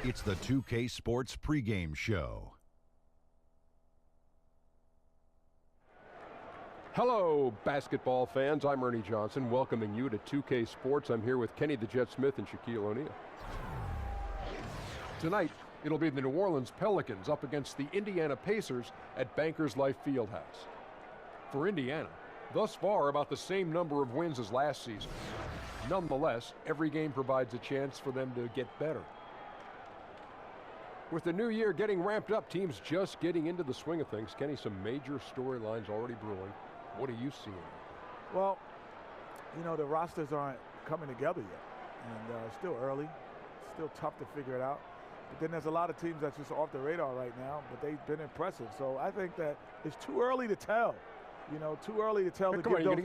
It's the 2K Sports pregame show. Hello, basketball fans. I'm Ernie Johnson, welcoming you to 2K Sports. I'm here with Kenny the Jet Smith and Shaquille O'Neal. Tonight, it'll be the New Orleans Pelicans up against the Indiana Pacers at Bankers Life Fieldhouse. For Indiana, thus far about the same number of wins as last season. Nonetheless, every game provides a chance for them to get better. With the new year getting ramped up, teams just getting into the swing of things. Kenny, some major storylines already brewing. What are you seeing? Well, you know, the rosters aren't coming together yet, and it's still early. It's still tough to figure it out. But then there's a lot of teams that's just off the radar right now, but they've been impressive. So I think that it's too early to tell. You know, too early to tell. Hey, come on, you're going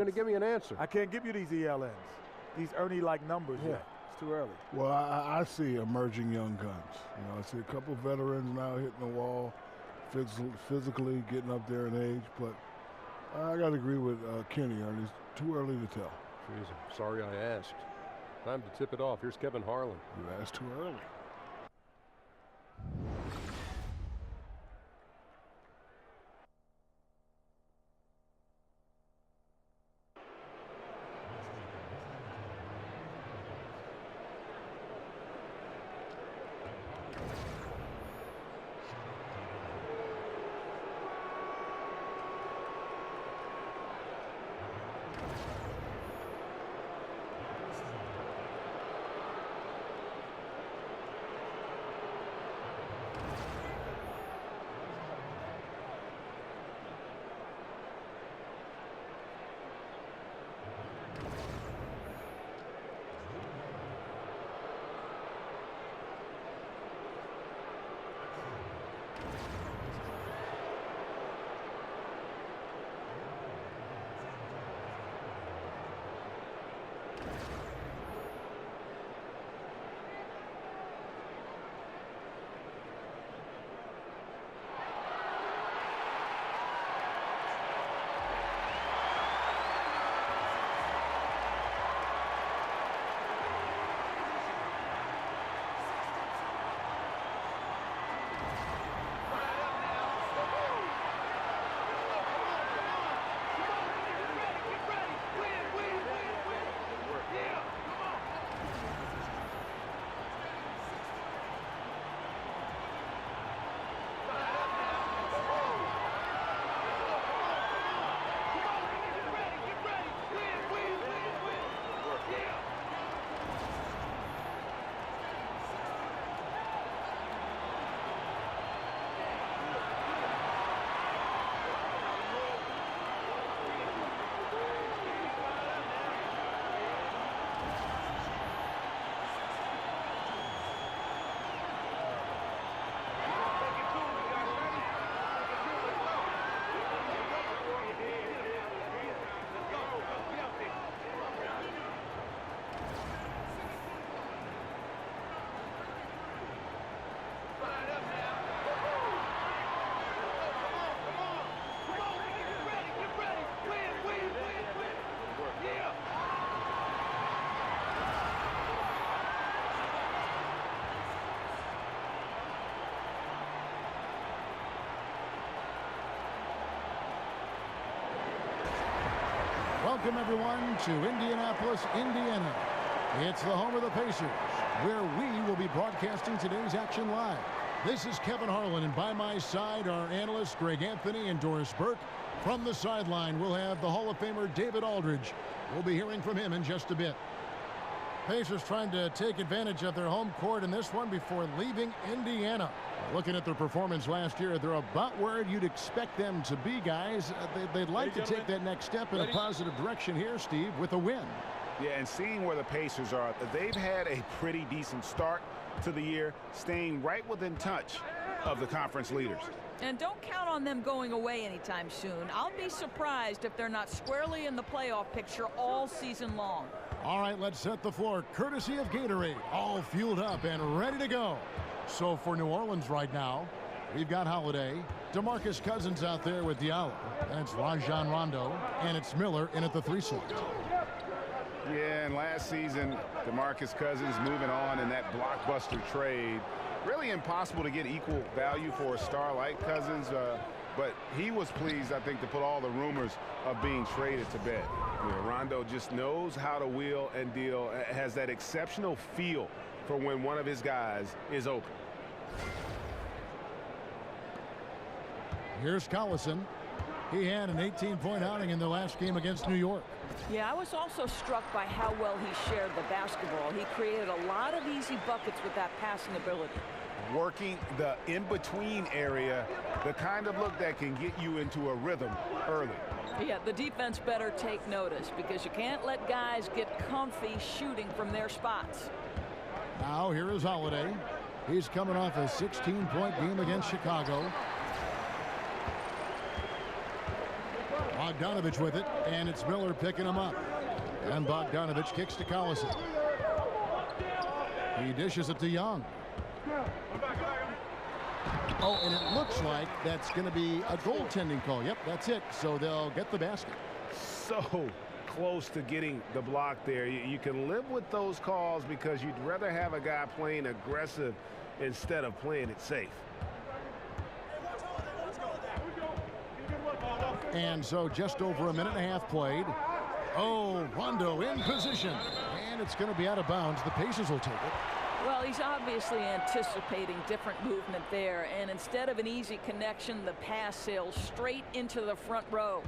to give me an answer. I can't give you these ELNs, these Ernie-like numbers yet. It's too early. Well, I see emerging young guns. You know, I see a couple veterans now hitting the wall, physically getting up there in age, but I got to agree with Kenny. It's too early to tell. Jeez, I'm sorry I asked. Time to tip it off. Here's Kevin Harlan. You asked too early. Welcome, everyone, to Indianapolis, Indiana. It's the home of the Pacers, where we will be broadcasting today's action live. This is Kevin Harlan, and by my side are analysts Greg Anthony and Doris Burke. From the sideline, we'll have the Hall of Famer David Aldridge. We'll be hearing from him in just a bit. Pacers trying to take advantage of their home court in this one before leaving Indiana. Looking at their performance last year, they're about where you'd expect them to be, guys. They'd like to take that next step in a positive direction here, Steve, with a win. Yeah, and seeing where the Pacers are, they've had a pretty decent start to the year, staying right within touch of the conference leaders. And don't count on them going away anytime soon. I'll be surprised if they're not squarely in the playoff picture all season long. All right, let's set the floor courtesy of Gatorade, all fueled up and ready to go. So for New Orleans right now, we've got Holiday, DeMarcus Cousins out there with Diallo. That's Rajon Rondo, and it's Miller in at the 3 slot. Yeah, and last season, DeMarcus Cousins moving on in that blockbuster trade. Really impossible to get equal value for a star like Cousins, but he was pleased, I think, to put all the rumors of being traded to bed. You know, Rondo just knows how to wheel and deal, has that exceptional feel for when one of his guys is open. Here's Collison. He had an 18-point outing in the last game against New York. Yeah, I was also struck by how well he shared the basketball. He created a lot of easy buckets with that passing ability. Working the in-between area, the kind of look that can get you into a rhythm early. Yeah, the defense better take notice because you can't let guys get comfy shooting from their spots. Now here is Holiday. He's coming off a 16-point game against Chicago. Bogdanovich with it, and it's Miller picking him up. And Bogdanovich kicks to Collison. He dishes it to Young. Oh, and it looks like that's going to be a goaltending call. Yep, that's it. So they'll get the basket. So close to getting the block there. You can live with those calls because you'd rather have a guy playing aggressive instead of playing it safe. And so just over a minute and a half played. Oh, Rondo in position. And it's going to be out of bounds. The Pacers will take it. Well, he's obviously anticipating different movement there. And instead of an easy connection, the pass sails straight into the front row.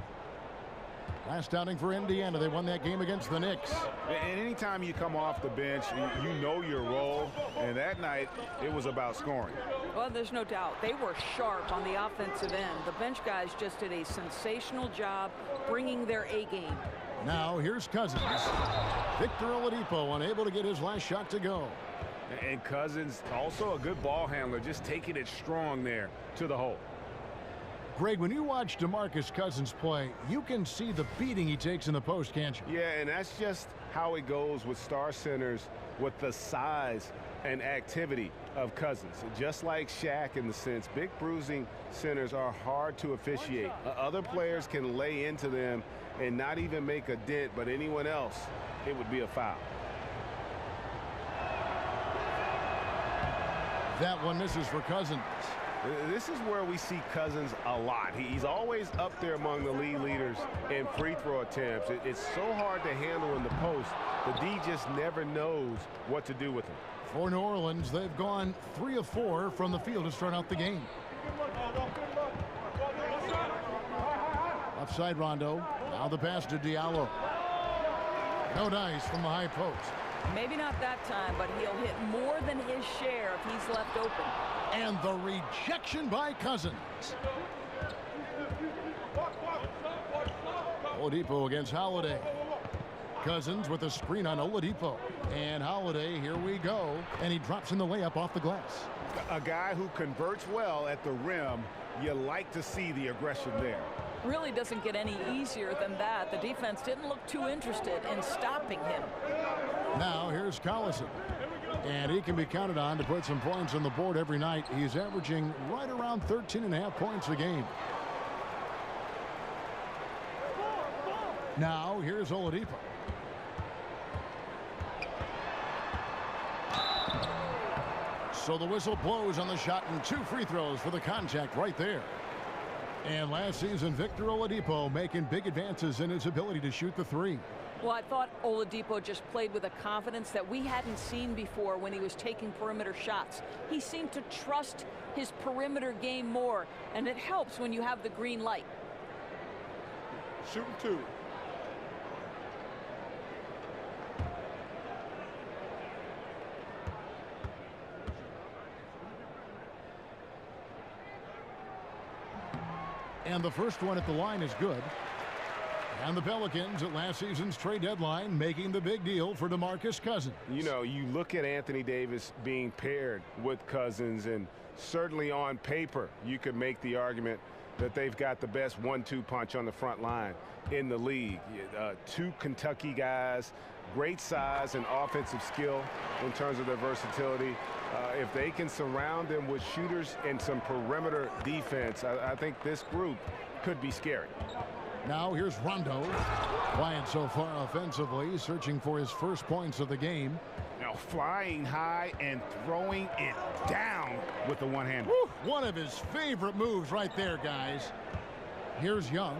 Last outing for Indiana. They won that game against the Knicks. And anytime you come off the bench, you know your role. And that night, it was about scoring. Well, there's no doubt. They were sharp on the offensive end. The bench guys just did a sensational job bringing their A game. Now, here's Cousins. Victor Oladipo unable to get his last shot to go. And Cousins, also a good ball handler, just taking it strong there to the hole. Greg, when you watch DeMarcus Cousins play, you can see the beating he takes in the post, can't you? Yeah, and that's just how it goes with star centers, with the size and activity of Cousins. Just like Shaq in the sense, big bruising centers are hard to officiate. Other players can lay into them and not even make a dent, but anyone else, it would be a foul. That one misses for Cousins. This is where we see Cousins a lot. He's always up there among the league leaders in free throw attempts. It's so hard to handle in the post. The D just never knows what to do with him. For New Orleans, they've gone 3 of 4 from the field to start out the game. Offside Rondo. Now the pass to Diallo. No dice from the high post. Maybe not that time, but he'll hit more than his share if he's left open. And the rejection by Cousins. Oladipo against Holiday. Cousins with a screen on Oladipo. And Holiday, here we go. And he drops in the layup off the glass. A guy who converts well at the rim, you like to see the aggression there. Really doesn't get any easier than that. The defense didn't look too interested in stopping him. Now here's Collison. And he can be counted on to put some points on the board every night. He's averaging right around 13.5 points a game. Now here's Oladipo. So the whistle blows on the shot and 2 free throws for the contact right there. And last season, Victor Oladipo making big advances in his ability to shoot the 3. Well, I thought Oladipo just played with a confidence that we hadn't seen before when he was taking perimeter shots. He seemed to trust his perimeter game more, and it helps when you have the green light. Shooting 2. And the first one at the line is good. And the Pelicans at last season's trade deadline making the big deal for DeMarcus Cousins. You know, you look at Anthony Davis being paired with Cousins, and certainly on paper you could make the argument that they've got the best 1-2 punch on the front line in the league. 2 Kentucky guys, great size and offensive skill in terms of their versatility. If they can surround them with shooters and some perimeter defense, I think this group could be scary. Now here's Rondo. Quiet so far offensively, searching for his first points of the game. Now flying high and throwing it down with the one-hander. One of his favorite moves right there, guys. Here's Young.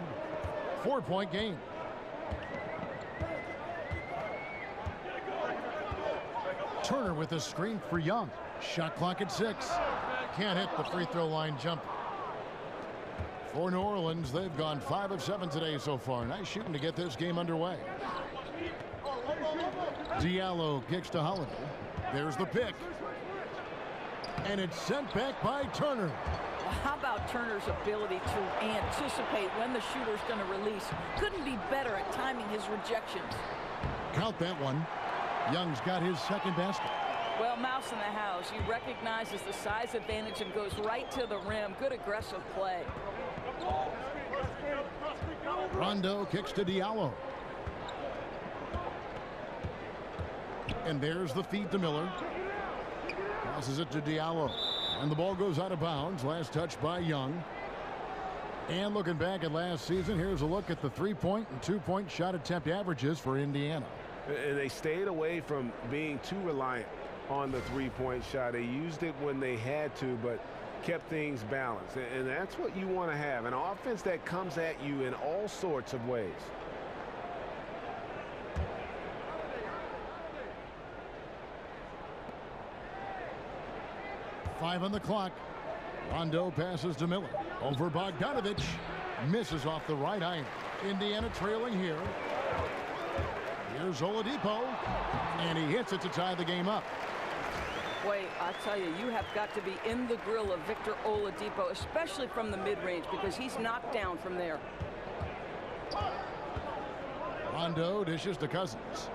4-point game. Turner with a screen for Young. Shot clock at 6. Can't hit the free throw line jumper. For New Orleans, they've gone 5 of 7 today so far. Nice shooting to get this game underway. Diallo kicks to Holiday. There's the pick. And it's sent back by Turner. Well, how about Turner's ability to anticipate when the shooter's going to release? Couldn't be better at timing his rejections. Count that one. Young's got his second basket. Well, mouse in the house. He recognizes the size advantage and goes right to the rim. Good aggressive play. Rondo kicks to Diallo. And there's the feed to Miller. Passes it to Diallo. And the ball goes out of bounds. Last touch by Young. And looking back at last season, here's a look at the 3-point and 2-point shot attempt averages for Indiana. And they stayed away from being too reliant on the 3-point shot. They used it when they had to, but kept things balanced. And that's what you want to have, an offense that comes at you in all sorts of ways. Five on the clock. Rondo passes to Miller. Over Bogdanovich. Misses off the right iron. Indiana trailing here. Here's Oladipo. And he hits it to tie the game up. Boy, I tell you, you have got to be in the grill of Victor Oladipo, especially from the mid-range, because he's knocked down from there. Rondo dishes to Cousins.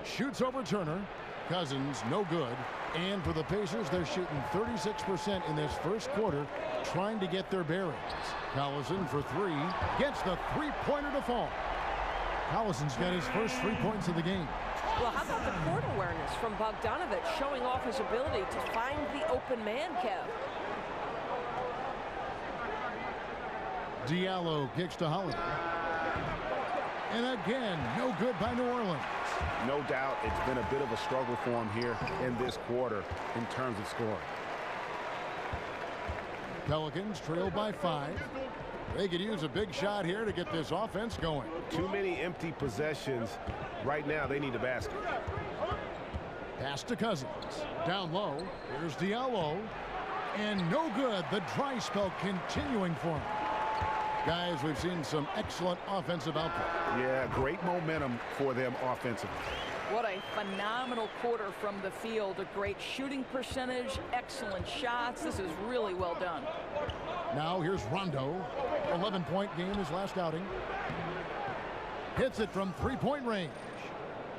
Shoots over Turner. Cousins, no good. And for the Pacers, they're shooting 36% in this first quarter, trying to get their bearings. Collison for 3. Gets the three-pointer to fall. Collison's got his first 3 points of the game. Well, how about the court awareness from Bogdanovich, showing off his ability to find the open man, Kev? Diallo kicks to Holiday. And again, no good by New Orleans. No doubt it's been a bit of a struggle for him here in this quarter in terms of scoring. Pelicans trail by 5. They could use a big shot here to get this offense going. Too many empty possessions. Right now, they need a basket. Pass to Cousins. Down low. Here's Diallo. And no good. The dry spell continuing for him. Guys, we've seen some excellent offensive output. Yeah, great momentum for them offensively. What a phenomenal quarter from the field. A great shooting percentage, excellent shots. This is really well done. Now here's Rondo. 11-point game his last outing. Hits it from 3-point range.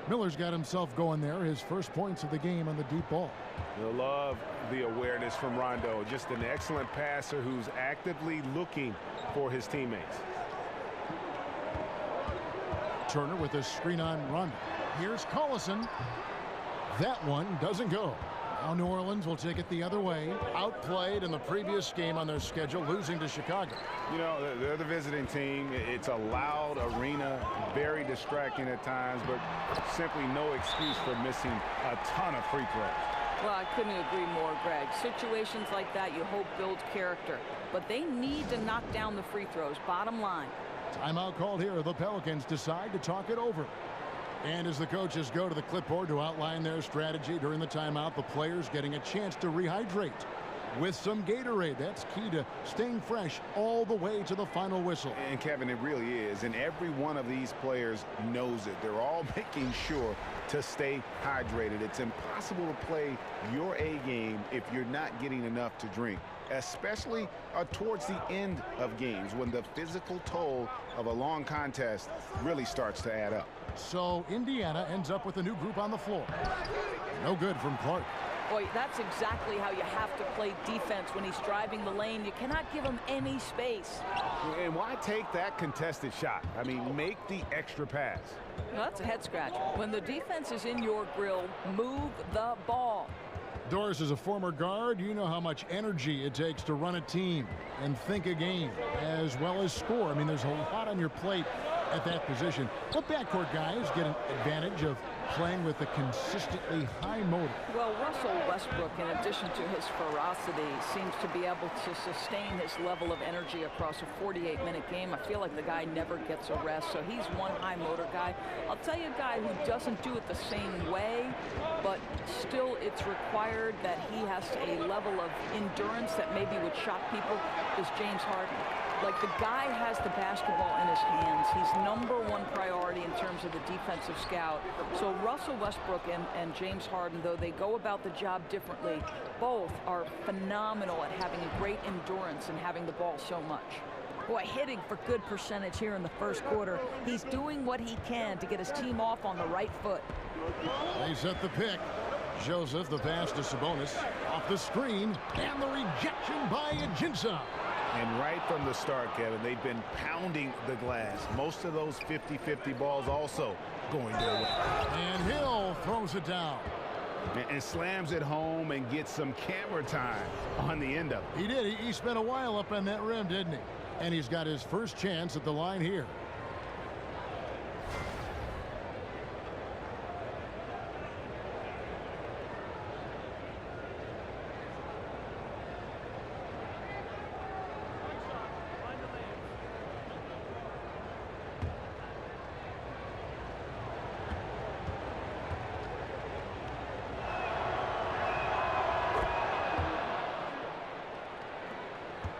Miller's got himself going there. His first points of the game on the deep ball. I love the awareness from Rondo. Just an excellent passer who's actively looking for his teammates. Turner with a screen on Rondo. Here's Collison. That one doesn't go. Now New Orleans will take it the other way. Outplayed in the previous game on their schedule, losing to Chicago. You know, they're the visiting team. It's a loud arena, very distracting at times, but simply no excuse for missing a ton of free throws. Well, I couldn't agree more, Greg. Situations like that you hope build character, but they need to knock down the free throws, bottom line. Timeout called here. The Pelicans decide to talk it over. And as the coaches go to the clipboard to outline their strategy during the timeout, the players getting a chance to rehydrate with some Gatorade. That's key to staying fresh all the way to the final whistle. And Kevin, it really is. And every one of these players knows it. They're all making sure to stay hydrated. It's impossible to play your A game if you're not getting enough to drink, especially towards the end of games when the physical toll of a long contest really starts to add up. So Indiana ends up with a new group on the floor. No good from Clark. Boy, that's exactly how you have to play defense when he's driving the lane. You cannot give him any space. And why take that contested shot? I mean, make the extra pass. Well, that's a head scratcher. When the defense is in your grill, move the ball. Doris, as a former guard, you know how much energy it takes to run a team and think a game as well as score. I mean, there's a lot on your plate at that position. What backcourt guys get an advantage of playing with a consistently high motor? Well, Russell Westbrook, in addition to his ferocity, seems to be able to sustain his level of energy across a 48-minute game. I feel like the guy never gets a rest, so he's one high motor guy. I'll tell you a guy who doesn't do it the same way, but still it's required that he has a level of endurance that maybe would shock people, is James Harden. Like, the guy has the basketball in his hands. He's #1 priority in terms of the defensive scout. So Russell Westbrook and James Harden, though they go about the job differently, both are phenomenal at having a great endurance and having the ball so much. Boy, hitting for good percentage here in the first quarter. He's doing what he can to get his team off on the right foot. They set the pick. Joseph, the pass to Sabonis. Off the screen, and the rejection by Ajinça. And right from the start, Kevin, they've been pounding the glass. Most of those 50-50 balls also going their way. And Hill throws it down. And slams it home and gets some camera time on the end of it. He did. He spent a while up on that rim, didn't he? And he's got his first chance at the line here.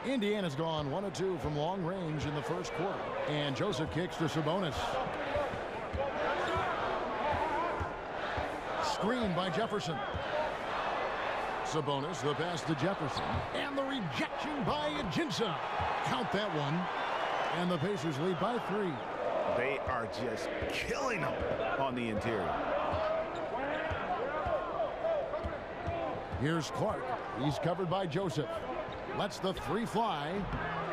Indiana's gone 1 of 2 from long range in the first quarter. And Joseph kicks to Sabonis. Screen by Jefferson. Sabonis, the pass to Jefferson. And the rejection by Ajinça. Count that one. And the Pacers lead by 3. They are just killing them on the interior. Here's Clark. He's covered by Joseph. Lets the 3 fly.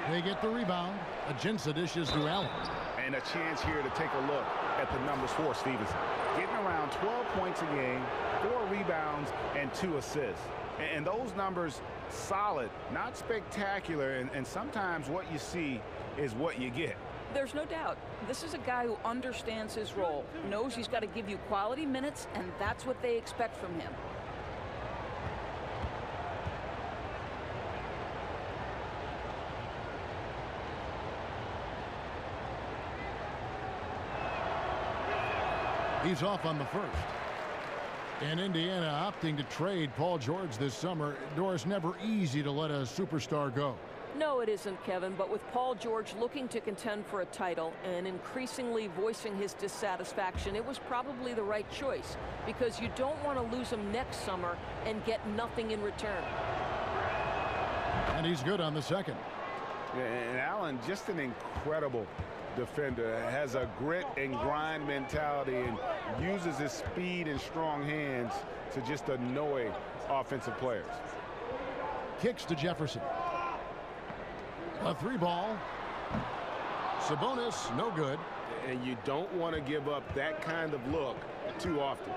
They get the rebound. Ajinça dishes to Allen. And a chance here to take a look at the numbers for Stevenson. Getting around 12 points a game, 4 rebounds, and 2 assists. And those numbers, solid, not spectacular. And sometimes what you see is what you get. There's no doubt. This is a guy who understands his role, knows he's got to give you quality minutes, and that's what they expect from him. He's off on the first. And Indiana opting to trade Paul George this summer. Doris, never easy to let a superstar go. No, it isn't, Kevin, but with Paul George looking to contend for a title and increasingly voicing his dissatisfaction, it was probably the right choice, because you don't want to lose him next summer and get nothing in return. And he's good on the second. And Allen, just an incredible defender, has a grit and grind mentality and uses his speed and strong hands to just annoy offensive players. Kicks to Jefferson. A 3 ball. Sabonis, no good. And you don't want to give up that kind of look too often.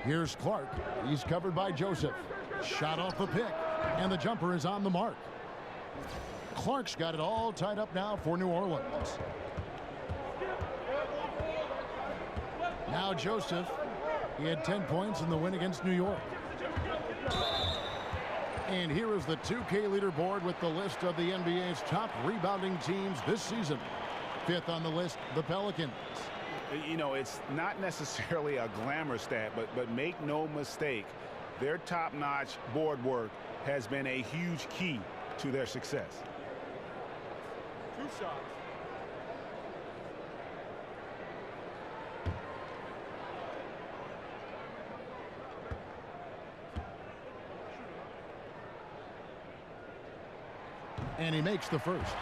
Here's Clark. He's covered by Joseph. Shot off the pick. And the jumper is on the mark. Clark's got it all tied up now for New Orleans. Now Joseph. He had 10 points in the win against New York. And here is the 2K leaderboard with the list of the NBA's top rebounding teams this season. 5th on the list, the Pelicans. You know, it's not necessarily a glamour stat, but make no mistake, their top-notch board work has been a huge key to their success. 2 shots. And he makes the first.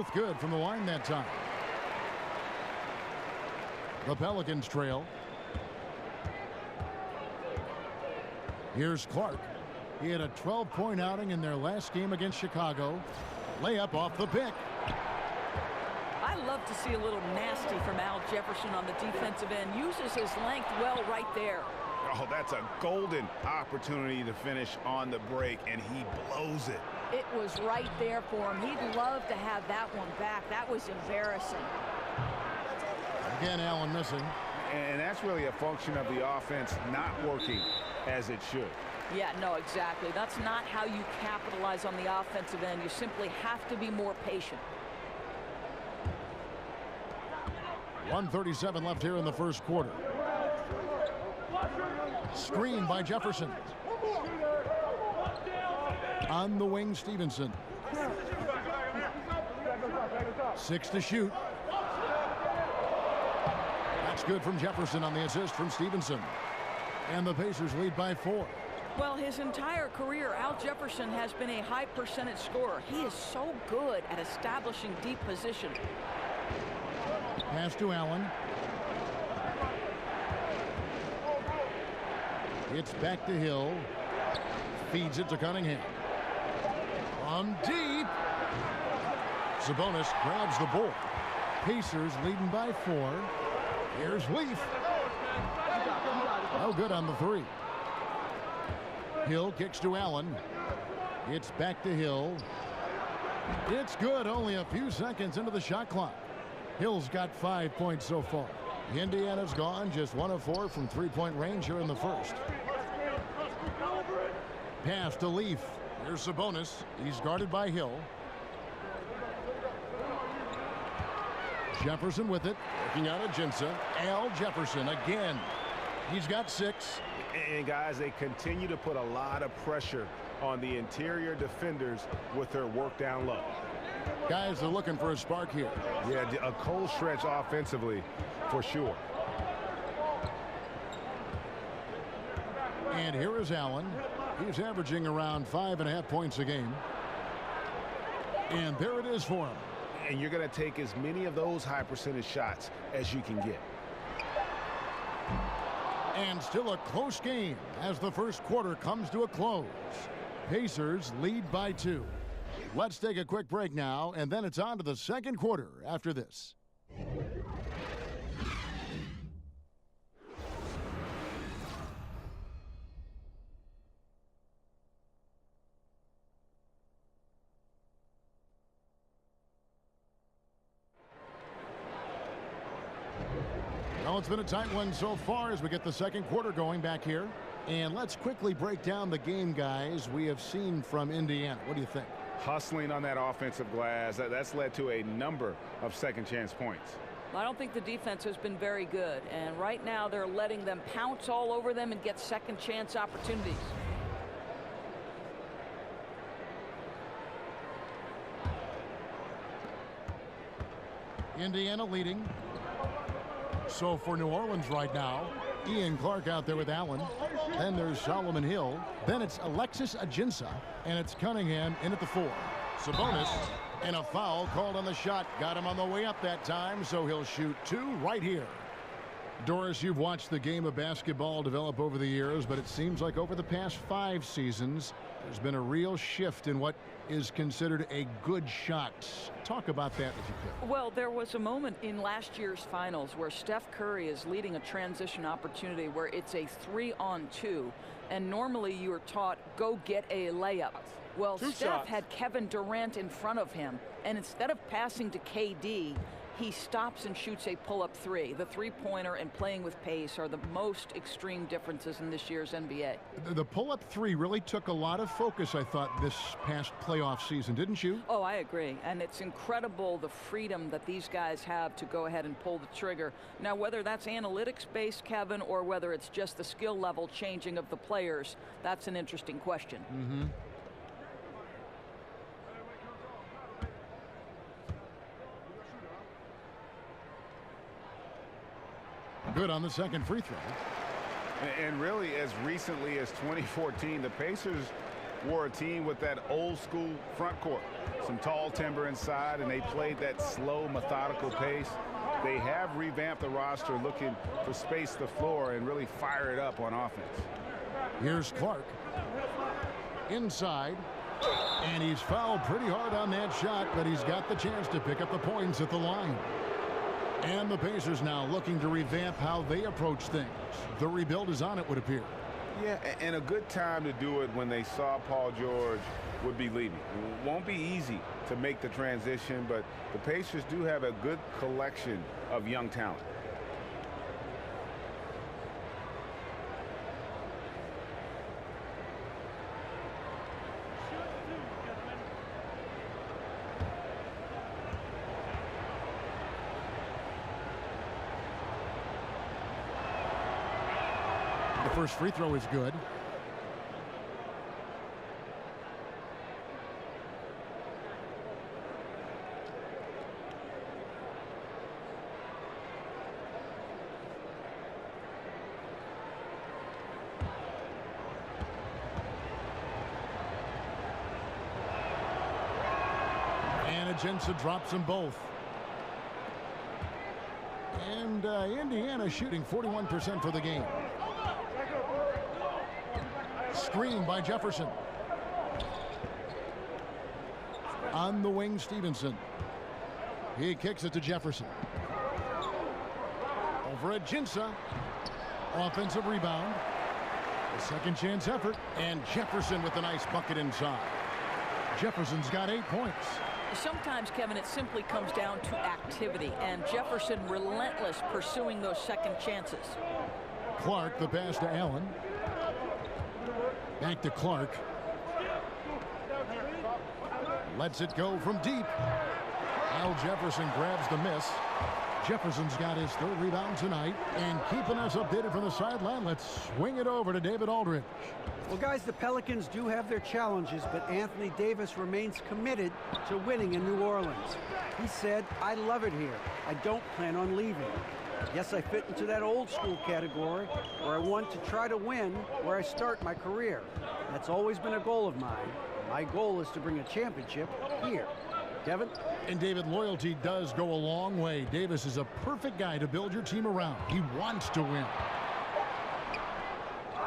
Both good from the line that time. The Pelicans trail. Here's Clark. He had a 12-point outing in their last game against Chicago. Layup off the pick. I love to see a little nasty from Al Jefferson on the defensive end. Uses his length well right there. Oh, that's a golden opportunity to finish on the break, and he blows it. It was right there for him. He'd love to have that one back. That was embarrassing. Again, Allen missing. And that's really a function of the offense not working as it should. Yeah, no, exactly. That's not how you capitalize on the offensive end. You simply have to be more patient. 1:37 left here in the first quarter. Screen by Jefferson. On the wing, Stevenson. 6 to shoot. That's good from Jefferson on the assist from Stevenson. And the Pacers lead by 4. Well, his entire career, Al Jefferson has been a high percentage scorer. He is so good at establishing deep position. Pass to Allen. It's back to Hill. Feeds it to Cunningham. From deep. Sabonis grabs the board. Pacers leading by 4. Here's Leaf. No good on the 3. Hill kicks to Allen. It's back to Hill. It's good. Only a few seconds into the shot clock. Hill's got 5 points so far. Indiana's gone just 1 of 4 from three-point range here in the first. Pass to Leaf. Here's Sabonis. He's guarded by Hill. Jefferson with it. Working out of Jinsa. Al Jefferson again. He's got 6. And guys, they continue to put a lot of pressure on the interior defenders with their work down low. Guys are looking for a spark here. Yeah, a cold stretch offensively for sure. And here is Allen. He's averaging around 5.5 points a game. And there it is for him. And you're going to take as many of those high percentage shots as you can get. And still a close game as the first quarter comes to a close. Pacers lead by 2. Let's take a quick break now, and then it's on to the second quarter after this. Well, it's been a tight one so far as we get the second quarter going back here. And let's quickly break down the game, guys, we have seen from Indiana. What do you think? Hustling on that offensive glass, that's led to a number of second chance points. I don't think the defense has been very good. And right now they're letting them pounce all over them and get second chance opportunities. Indiana leading. So for New Orleans right now, Ian Clark out there with Allen. Then there's Solomon Hill. Then it's Alexis Ajinça. And it's Cunningham in at the 4. Sabonis. And a foul called on the shot. Got him on the way up that time, so he'll shoot 2 right here. Doris, you've watched the game of basketball develop over the years, but it seems like over the past 5 seasons, there's been a real shift in what is considered a good shot. Talk about that if you could. Well, there was a moment in last year's finals where Steph Curry is leading a transition opportunity where it's a 3-on-2, and normally you are taught, go get a layup. Well, Steph had Kevin Durant in front of him, and instead of passing to KD, he stops and shoots a pull-up 3. The three-pointer and playing with pace are the most extreme differences in this year's NBA. The pull-up 3 really took a lot of focus, I thought, this past playoff season, didn't you? Oh, I agree. And it's incredible the freedom that these guys have to go ahead and pull the trigger. Now, whether that's analytics-based, Kevin, or whether it's just the skill level changing of the players, that's an interesting question. Mm-hmm. Good on the second free throw. And really, as recently as 2014, the Pacers were a team with that old school front court. Some tall timber inside, and they played that slow, methodical pace. They have revamped the roster, looking to space the floor and really fire it up on offense. Here's Clark. Inside. And he's fouled pretty hard on that shot, but he's got the chance to pick up the points at the line. And the Pacers now looking to revamp how they approach things. The rebuild is on, it would appear. Yeah, and a good time to do it when they saw Paul George would be leaving. It won't be easy to make the transition, but the Pacers do have a good collection of young talent. The first free throw is good. And Jensen drops them both. And Indiana shooting 41% for the game. Screen by Jefferson. On the wing, Stevenson. He kicks it to Jefferson. Over at Jinsa. Offensive rebound. A second chance effort. And Jefferson with a nice bucket inside. Jefferson's got 8 points. Sometimes, Kevin, it simply comes down to activity, and Jefferson relentless pursuing those second chances. Clark, the pass to Allen. Back to Clark. Lets it go from deep. Al Jefferson grabs the miss. Jefferson's got his third rebound tonight. And keeping us updated from the sideline, let's swing it over to David Aldridge. Well, guys, the Pelicans do have their challenges, but Anthony Davis remains committed to winning in New Orleans. He said, "I love it here. I don't plan on leaving. Yes, I fit into that old school category where I want to try to win where I start my career. That's always been a goal of mine. My goal is to bring a championship here." Kevin? And David, loyalty does go a long way. Davis is a perfect guy to build your team around. He wants to win.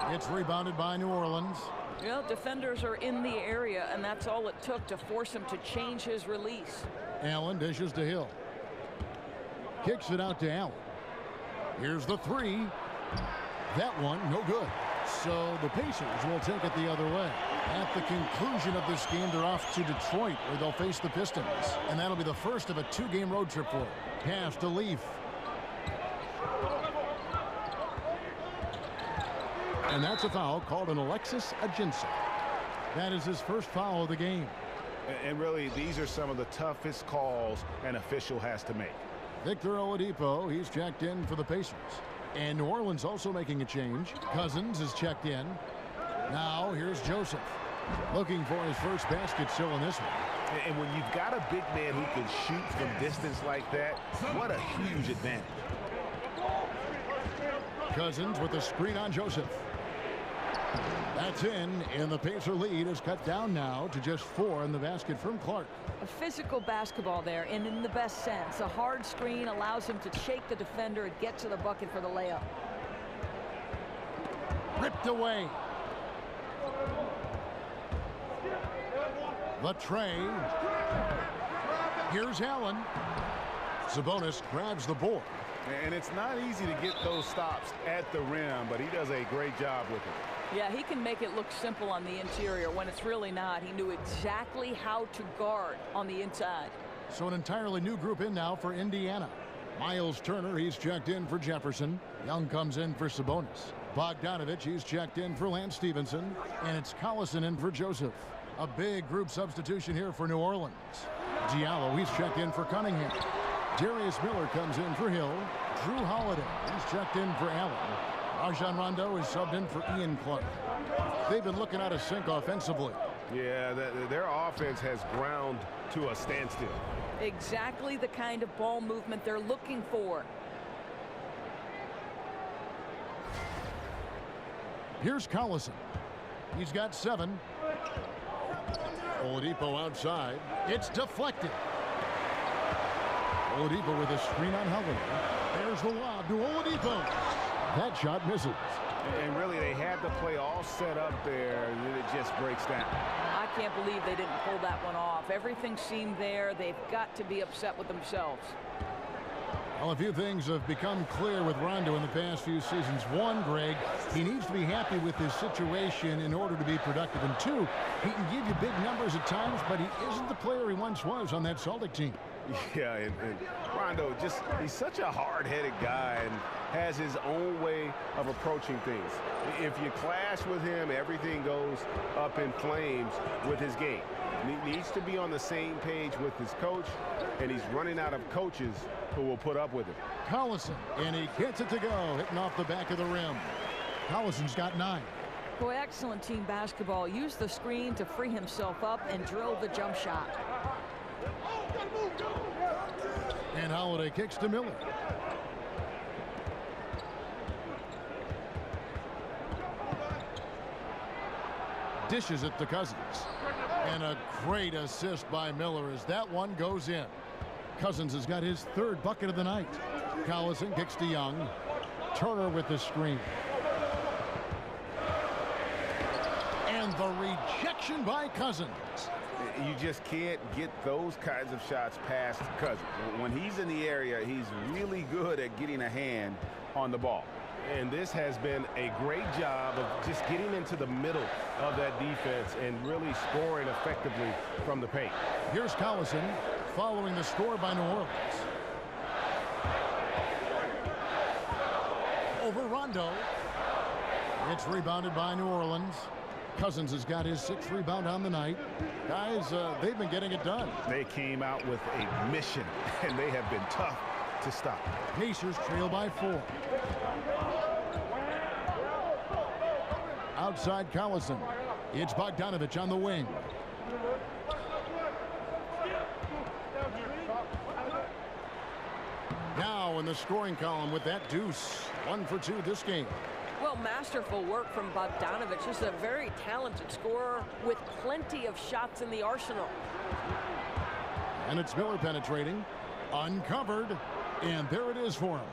It's rebounded by New Orleans. Well, defenders are in the area, and that's all it took to force him to change his release. Allen dishes to Hill. Kicks it out to Allen. Here's the three. That one, no good. So the Pacers will take it the other way. At the conclusion of this game, they're off to Detroit, where they'll face the Pistons. And that'll be the first of a two-game road trip for them. Pass to Leaf. And that's a foul called an Alexis Ajinça. That is his first foul of the game. And really, these are some of the toughest calls an official has to make. Victor Oladipo, he's checked in for the Pacers. And New Orleans also making a change. Cousins is checked in. Now here's Joseph. Looking for his first basket still in this one. And when you've got a big man who can shoot from distance like that, what a huge advantage. Cousins with a screen on Joseph. That's in, and the Pacer lead is cut down now to just 4 in the basket from Clark. A physical basketball there, and in the best sense. A hard screen allows him to shake the defender and get to the bucket for the layup. Ripped away. The tray. Here's Allen. Sabonis grabs the board. And it's not easy to get those stops at the rim, but he does a great job with it. Yeah, he can make it look simple on the interior when it's really not. He knew exactly how to guard on the inside. So an entirely new group in now for Indiana. Miles Turner, he's checked in for Jefferson. Young comes in for Sabonis. Bogdanovich, he's checked in for Lance Stevenson. And it's Collison in for Joseph. A big group substitution here for New Orleans. Diallo, he's checked in for Cunningham. Darius Miller comes in for Hill. Drew Holiday, he's checked in for Allen. Rajon Rondo is subbed in for Ian Clark. They've been looking out of sync offensively. Yeah, their offense has ground to a standstill. Exactly the kind of ball movement they're looking for. Here's Collison. He's got 7. Oladipo outside. It's deflected. Oladipo with a screen on Holiday. There's the lob to Oladipo. That shot misses. And really, they had the play all set up there, and then it just breaks down. I can't believe they didn't pull that one off. Everything seemed there. They've got to be upset with themselves. Well, a few things have become clear with Rondo in the past few seasons. One, Greg, he needs to be happy with his situation in order to be productive. And two, he can give you big numbers at times, but he isn't the player he once was on that Celtic team. Yeah, and Rondo, he's such a hard-headed guy and has his own way of approaching things. If you clash with him, everything goes up in flames with his game. He needs to be on the same page with his coach, and he's running out of coaches who will put up with him. Collison, and he gets it to go, hitting off the back of the rim. Collison's got 9. Boy, excellent team basketball. Used the screen to free himself up and drilled the jump shot. And Holiday kicks to Miller. Dishes it to Cousins. And a great assist by Miller as that one goes in. Cousins has got his 3rd bucket of the night. Collison kicks to Young. Turner with the screen. And the rejection by Cousins. You just can't get those kinds of shots past Cousins. When he's in the area, he's really good at getting a hand on the ball. And this has been a great job of just getting into the middle of that defense and really scoring effectively from the paint. Here's Collison following the score by New Orleans. Over Rondo. It's rebounded by New Orleans. Cousins has got his 6th rebound on the night. Guys, they've been getting it done. They came out with a mission, and they have been tough to stop. Pacers trail by 4. Outside Collison. It's Bogdanovich on the wing. Now in the scoring column with that deuce. 1 for 2 this game. Well, masterful work from Bogdanovich. Just a very talented scorer with plenty of shots in the arsenal. And it's Miller penetrating. Uncovered. And there it is for him.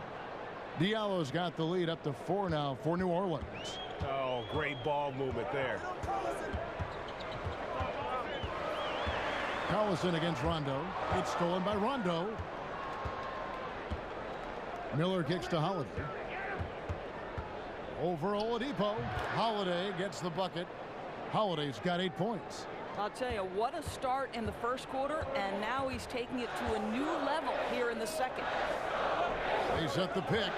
Diallo's got the lead up to 4 now for New Orleans. Oh, great ball movement there. Collison against Rondo. It's stolen by Rondo. Miller kicks to Holiday. Over Oladipo. Holiday gets the bucket. Holiday's got 8 points. I'll tell you, what a start in the first quarter, and now he's taking it to a new level here in the second. They set the pick.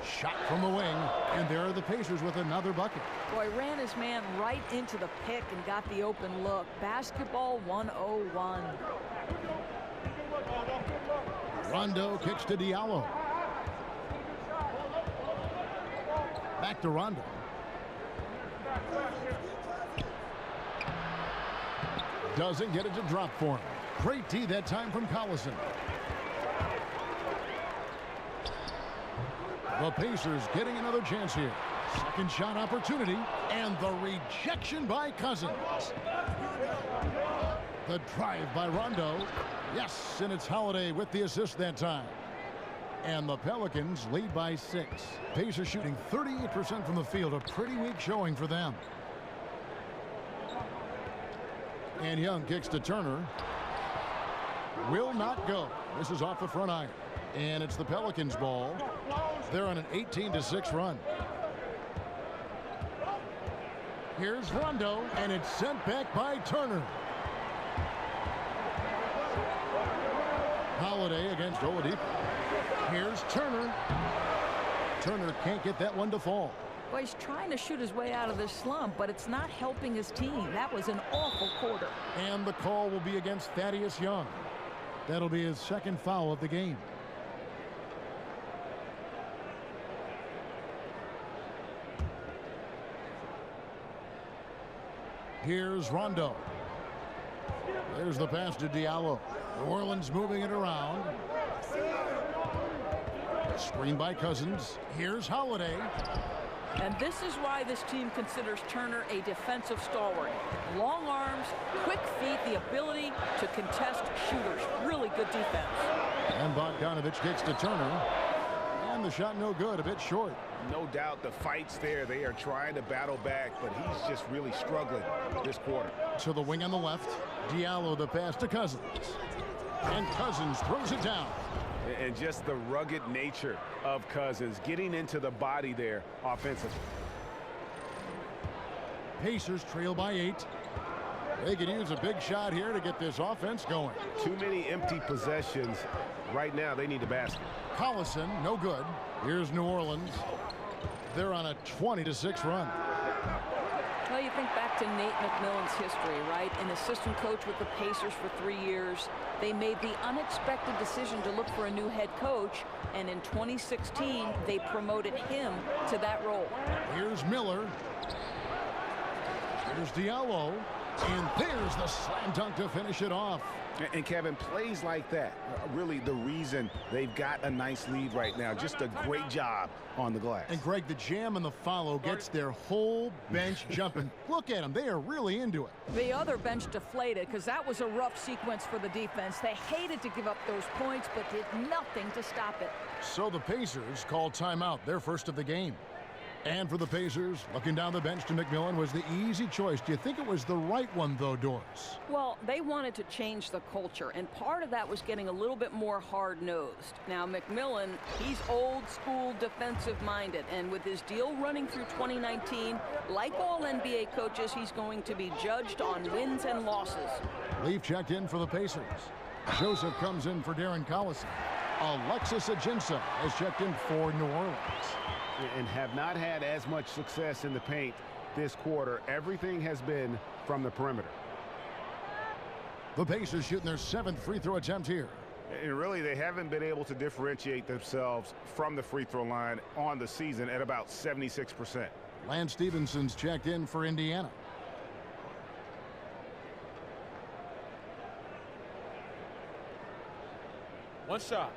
Shot from the wing, and there are the Pacers with another bucket. Boy, ran his man right into the pick and got the open look. Basketball 101. Rondo kicks to Diallo. Back to Rondo. Doesn't get it to drop for him. Great D that time from Collison. The Pacers getting another chance here. Second shot opportunity, and the rejection by Cousins. The drive by Rondo. Yes, and it's Holiday with the assist that time. And the Pelicans lead by 6. Pacers shooting 38% from the field. A pretty weak showing for them. And Young kicks to Turner. Will not go. This is off the front iron. And it's the Pelicans' ball. They're on an 18-6 run. Here's Rondo, and it's sent back by Turner. Holiday against Oladipo. Here's Turner. Turner can't get that one to fall. Well, he's trying to shoot his way out of this slump, but it's not helping his team. That was an awful quarter. And the call will be against Thaddeus Young. That'll be his second foul of the game. Here's Rondo. There's the pass to Diallo. New Orleans moving it around. Screen by Cousins. Here's Holiday. And this is why this team considers Turner a defensive stalwart. Long arms, quick feet, the ability to contest shooters. Really good defense. And Bogdanovich gets to Turner. And the shot no good, a bit short. No doubt the fight's there. They are trying to battle back, but he's just really struggling this quarter. To the wing on the left. Diallo the pass to Cousins. And Cousins throws it down. And just the rugged nature of Cousins getting into the body there offensively. Pacers trail by 8. They could use a big shot here to get this offense going. Too many empty possessions. Right now, they need the basket. Collison, no good. Here's New Orleans. They're on a 20-6 run. Well, you think back to Nate McMillan's history, right? An assistant coach with the Pacers for 3 years. They made the unexpected decision to look for a new head coach, and in 2016, they promoted him to that role. Here's Miller. Here's Diallo. And there's the slam dunk to finish it off. And Kevin, plays like that are really the reason they've got a nice lead right now. Just a great job on the glass. And Greg, the jam and the follow gets their whole bench jumping. Look at them. They are really into it. The other bench deflated because that was a rough sequence for the defense. They hated to give up those points, but did nothing to stop it. So the Pacers call timeout, their first of the game. And for the Pacers, looking down the bench to McMillan was the easy choice. Do you think it was the right one, though, Doris? Well, they wanted to change the culture, and part of that was getting a little bit more hard-nosed. Now, McMillan, he's old-school defensive-minded, and with his deal running through 2019, like all NBA coaches, he's going to be judged on wins and losses. Leaf checked in for the Pacers. Joseph comes in for Darren Collison. Alexis Ajinça has checked in for New Orleans. And have not had as much success in the paint this quarter. Everything has been from the perimeter. The Pacers shooting their 7th free throw attempt here. And really, they haven't been able to differentiate themselves from the free throw line on the season at about 76%. Lance Stephenson's checked in for Indiana. One shot.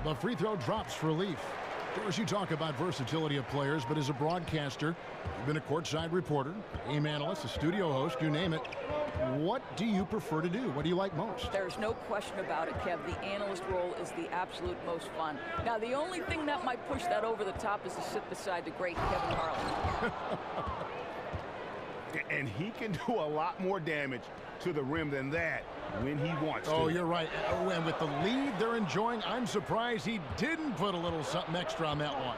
The free throw drops for Leaf. Of course, you talk about versatility of players, but as a broadcaster, you've been a courtside reporter, game analyst, a studio host, you name it. What do you prefer to do? What do you like most? There's no question about it, Kev. The analyst role is the absolute most fun. Now, the only thing that might push that over the top is to sit beside the great Kevin Harlan. And he can do a lot more damage to the rim than that when he wants to. Oh, you're right. And with the lead they're enjoying, I'm surprised he didn't put a little something extra on that one.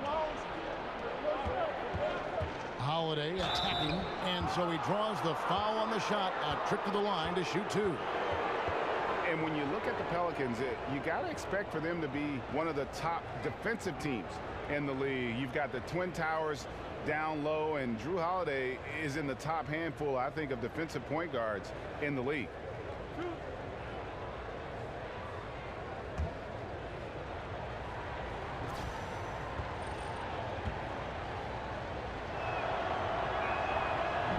Holiday attacking, and so he draws the foul on the shot. A trip to the line to shoot 2. And when you look at the Pelicans, you got to expect for them to be one of the top defensive teams in the league. You've got the Twin Towers down low, and Drew Holiday is in the top handful, I think, of defensive point guards in the league.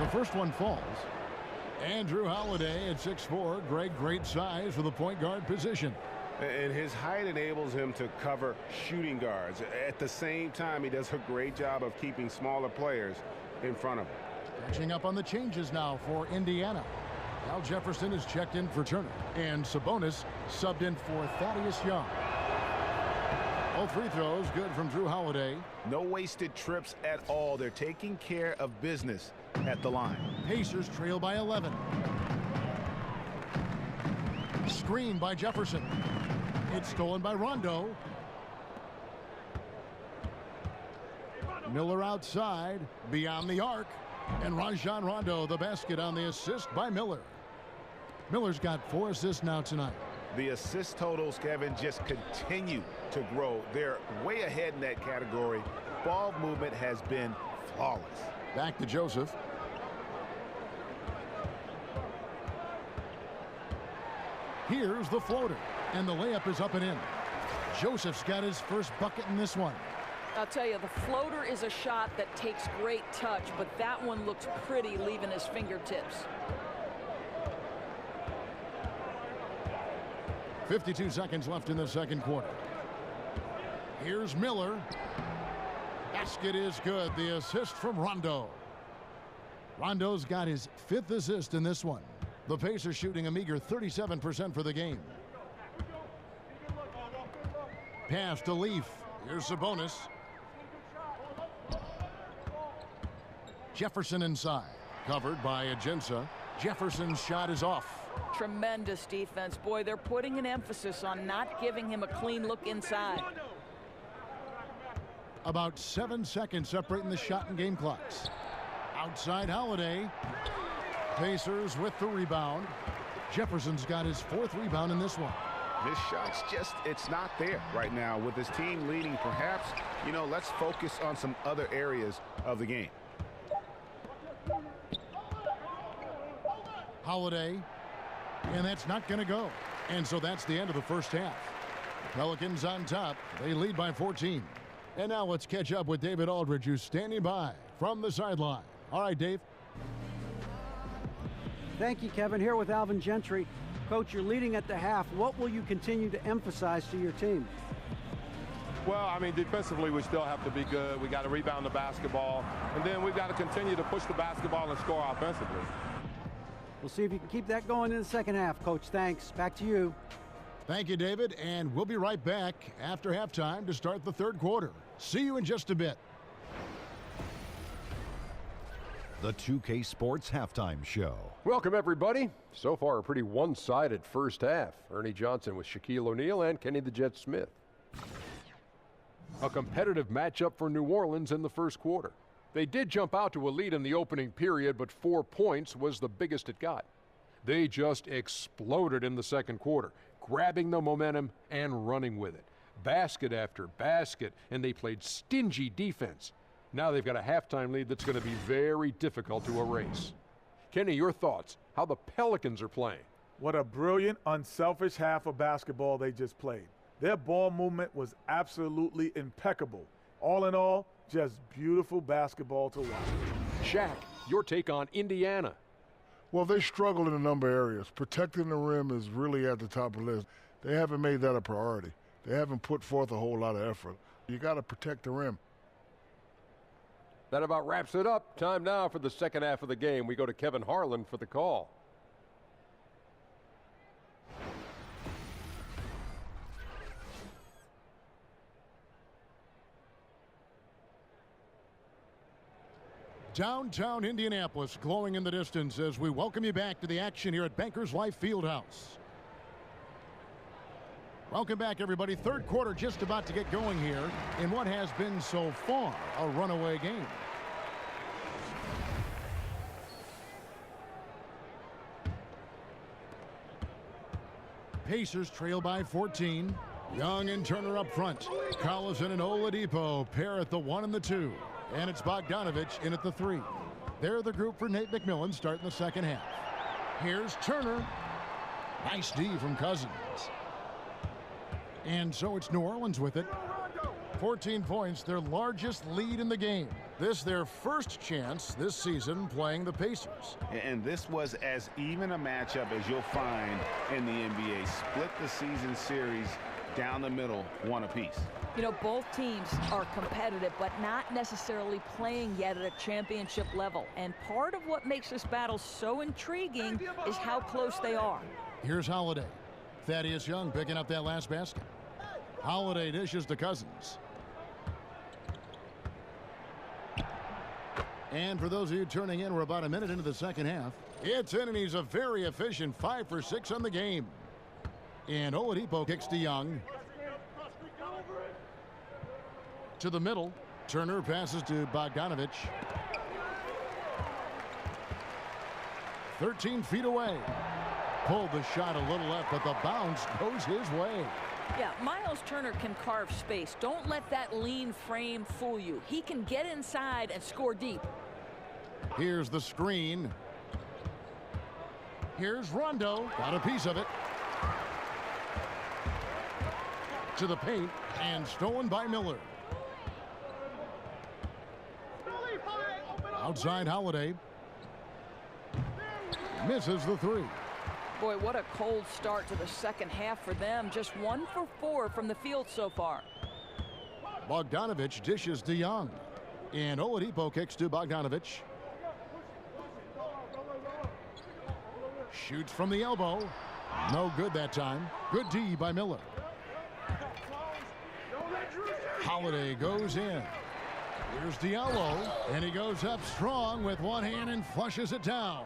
The first one falls. Andrew Holiday at 6'4", great size for the point guard position. And his height enables him to cover shooting guards. At the same time, he does a great job of keeping smaller players in front of him. Catching up on the changes now for Indiana. Al Jefferson is checked in for Turner. And Sabonis subbed in for Thaddeus Young. All free throws good from Drew Holiday. No wasted trips at all. They're taking care of business at the line. Pacers trail by 11. Screen by Jefferson. It's stolen by Rondo. Miller outside, beyond the arc. And Rajon Rondo, the basket on the assist by Miller. Miller's got 4 assists now tonight. The assist totals, Kevin, just continue to grow. They're way ahead in that category. Ball movement has been flawless. Back to Joseph. Here's the floater, and the layup is up and in. Joseph's got his first bucket in this one. I'll tell you, the floater is a shot that takes great touch, but that one looks pretty leaving his fingertips. 52 seconds left in the second quarter. Here's Miller. Basket is good. The assist from Rondo. Rondo's got his 5th assist in this one. The Pacers shooting a meager 37% for the game. Pass to Leaf. Here's Sabonis. Jefferson inside. Covered by Ajinça. Jefferson's shot is off. Tremendous defense. Boy, they're putting an emphasis on not giving him a clean look inside. About 7 seconds separating the shot and game clocks. Outside Holiday. Pacers with the rebound. Jefferson's got his 4th rebound in this one. His shot's just, it's not there right now. With his team leading, perhaps, you know, let's focus on some other areas of the game. Holiday. And that's not going to go. And so that's the end of the first half. Pelicans on top. They lead by 14. And now let's catch up with David Aldridge, who's standing by from the sideline. All right, Dave. Thank you, Kevin. Here with Alvin Gentry. Coach, you're leading at the half. What will you continue to emphasize to your team? Well, I mean, defensively, we still have to be good. We got to rebound the basketball. And then we've got to continue to push the basketball and score offensively. We'll see if you can keep that going in the second half, Coach. Thanks. Back to you. Thank you, David. And we'll be right back after halftime to start the third quarter. See you in just a bit. The 2K Sports Halftime Show. Welcome, everybody. So far, a pretty one-sided first half. Ernie Johnson with Shaquille O'Neal and Kenny the Jet Smith. A competitive matchup for New Orleans in the first quarter. They did jump out to a lead in the opening period, but 4 points was the biggest it got. They just exploded in the second quarter, grabbing the momentum and running with it. Basket after basket, and they played stingy defense. Now they've got a halftime lead that's going to be very difficult to erase. Kenny, your thoughts, how the Pelicans are playing? What a brilliant, unselfish half of basketball they just played. Their ball movement was absolutely impeccable. All in all, just beautiful basketball to watch. Shaq, your take on Indiana. Well, they struggled in a number of areas. Protecting the rim is really at the top of the list. They haven't made that a priority. They haven't put forth a whole lot of effort. You got to protect the rim. That about wraps it up. Time now for the second half of the game. We go to Kevin Harlan for the call. Downtown Indianapolis glowing in the distance as we welcome you back to the action here at Bankers Life Fieldhouse. Welcome back, everybody. Third quarter just about to get going here in what has been so far a runaway game. Pacers trail by 14. Young and Turner up front. Collison and Oladipo pair at the 1 and the 2. And it's Bogdanovich in at the 3. They're the group for Nate McMillan starting the second half. Here's Turner. Nice D from Cousins. And so it's New Orleans with it. 14 points, their largest lead in the game. This their first chance this season playing the Pacers. And this was as even a matchup as you'll find in the NBA. Split the season series down the middle, 1 apiece. You know, both teams are competitive, but not necessarily playing yet at a championship level. And part of what makes this battle so intriguing is how close they are. Here's Holiday. Thaddeus Young picking up that last basket. Holiday dishes to Cousins. And for those of you turning in, we're about a minute into the second half. It's in, and he's a very efficient 5 for 6 on the game. And Oladipo kicks to Young. To the middle. Turner passes to Bogdanovich. 13 feet away. Pulled the shot a little left, but the bounce goes his way. Yeah, Miles Turner can carve space. Don't let that lean frame fool you. He can get inside and score deep. Here's the screen. Here's Rondo. Got a piece of it. To the paint, and stolen by Miller. Outside Holiday. Misses the 3. Boy, what a cold start to the second half for them. Just 1 for 4 from the field so far. Bogdanovich dishes to Young. And Oladipo kicks to Bogdanovich. Shoots from the elbow. No good that time. Good D by Miller. Holiday goes in. Here's Diallo, and he goes up strong with one hand and flushes it down.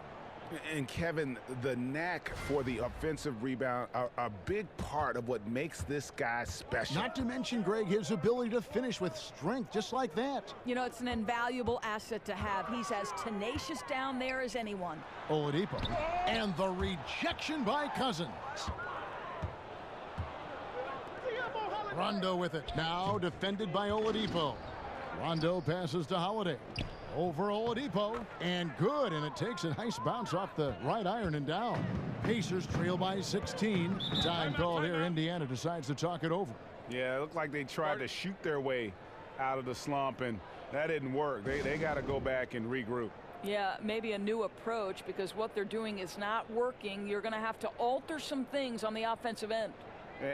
And Kevin, the knack for the offensive rebound are a big part of what makes this guy special. Not to mention, Greg, his ability to finish with strength just like that. You know, it's an invaluable asset to have. He's as tenacious down there as anyone. Oladipo. And the rejection by Cousins. Rondo with it. Now defended by Oladipo. Rondo passes to Holiday. Over Oladipo, and good, and it takes a nice bounce off the right iron and down. Pacers trail by 16. Time called here. Indiana decides to talk it over. Yeah, it looked like they tried to shoot their way out of the slump, and that didn't work. They got to go back and regroup. Yeah, maybe a new approach, because what they're doing is not working. You're going to have to alter some things on the offensive end.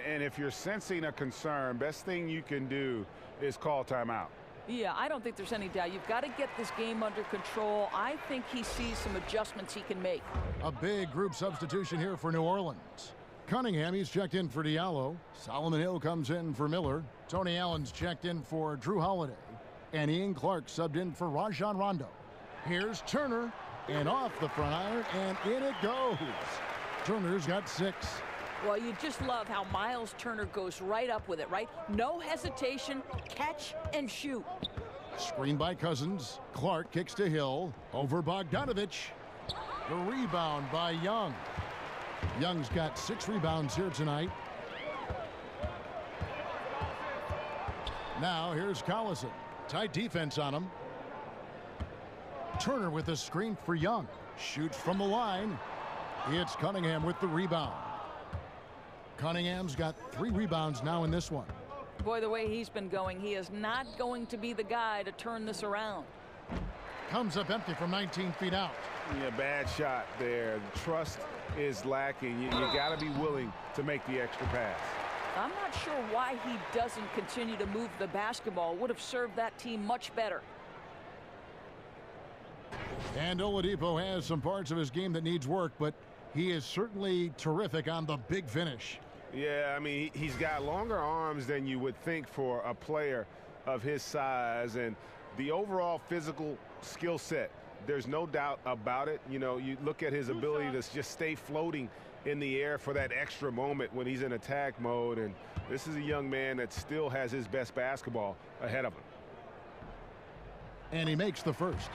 And if you're sensing a concern, best thing you can do is call timeout. Yeah, I don't think there's any doubt. You've got to get this game under control. I think he sees some adjustments he can make. A big group substitution here for New Orleans. Cunningham, he's checked in for Diallo. Solomon Hill comes in for Miller. Tony Allen's checked in for Drew Holiday. And Ian Clark subbed in for Rajon Rondo. Here's Turner, and off the front iron, and in it goes. Turner's got 6. Well, you just love how Miles Turner goes right up with it, right? No hesitation, catch and shoot. Screen by Cousins. Clark kicks to Hill. Over Bogdanovich. The rebound by Young. Young's got 6 rebounds here tonight. Now here's Collison. Tight defense on him. Turner with a screen for Young. Shoots from the line. It's Cunningham with the rebound. Cunningham's got 3 rebounds now in this one. Boy, the way he's been going, he is not going to be the guy to turn this around. Comes up empty from 19 feet out. Yeah, bad shot there. Trust is lacking. You got to be willing to make the extra pass. I'm not sure why he doesn't continue to move the basketball. Would have served that team much better. And Oladipo has some parts of his game that needs work, but he is certainly terrific on the big finish. Yeah, I mean, he's got longer arms than you would think for a player of his size, and the overall physical skill set, there's no doubt about it. You know, you look at his ability to just stay floating in the air for that extra moment when he's in attack mode, and this is a young man that still has his best basketball ahead of him. And he makes the first.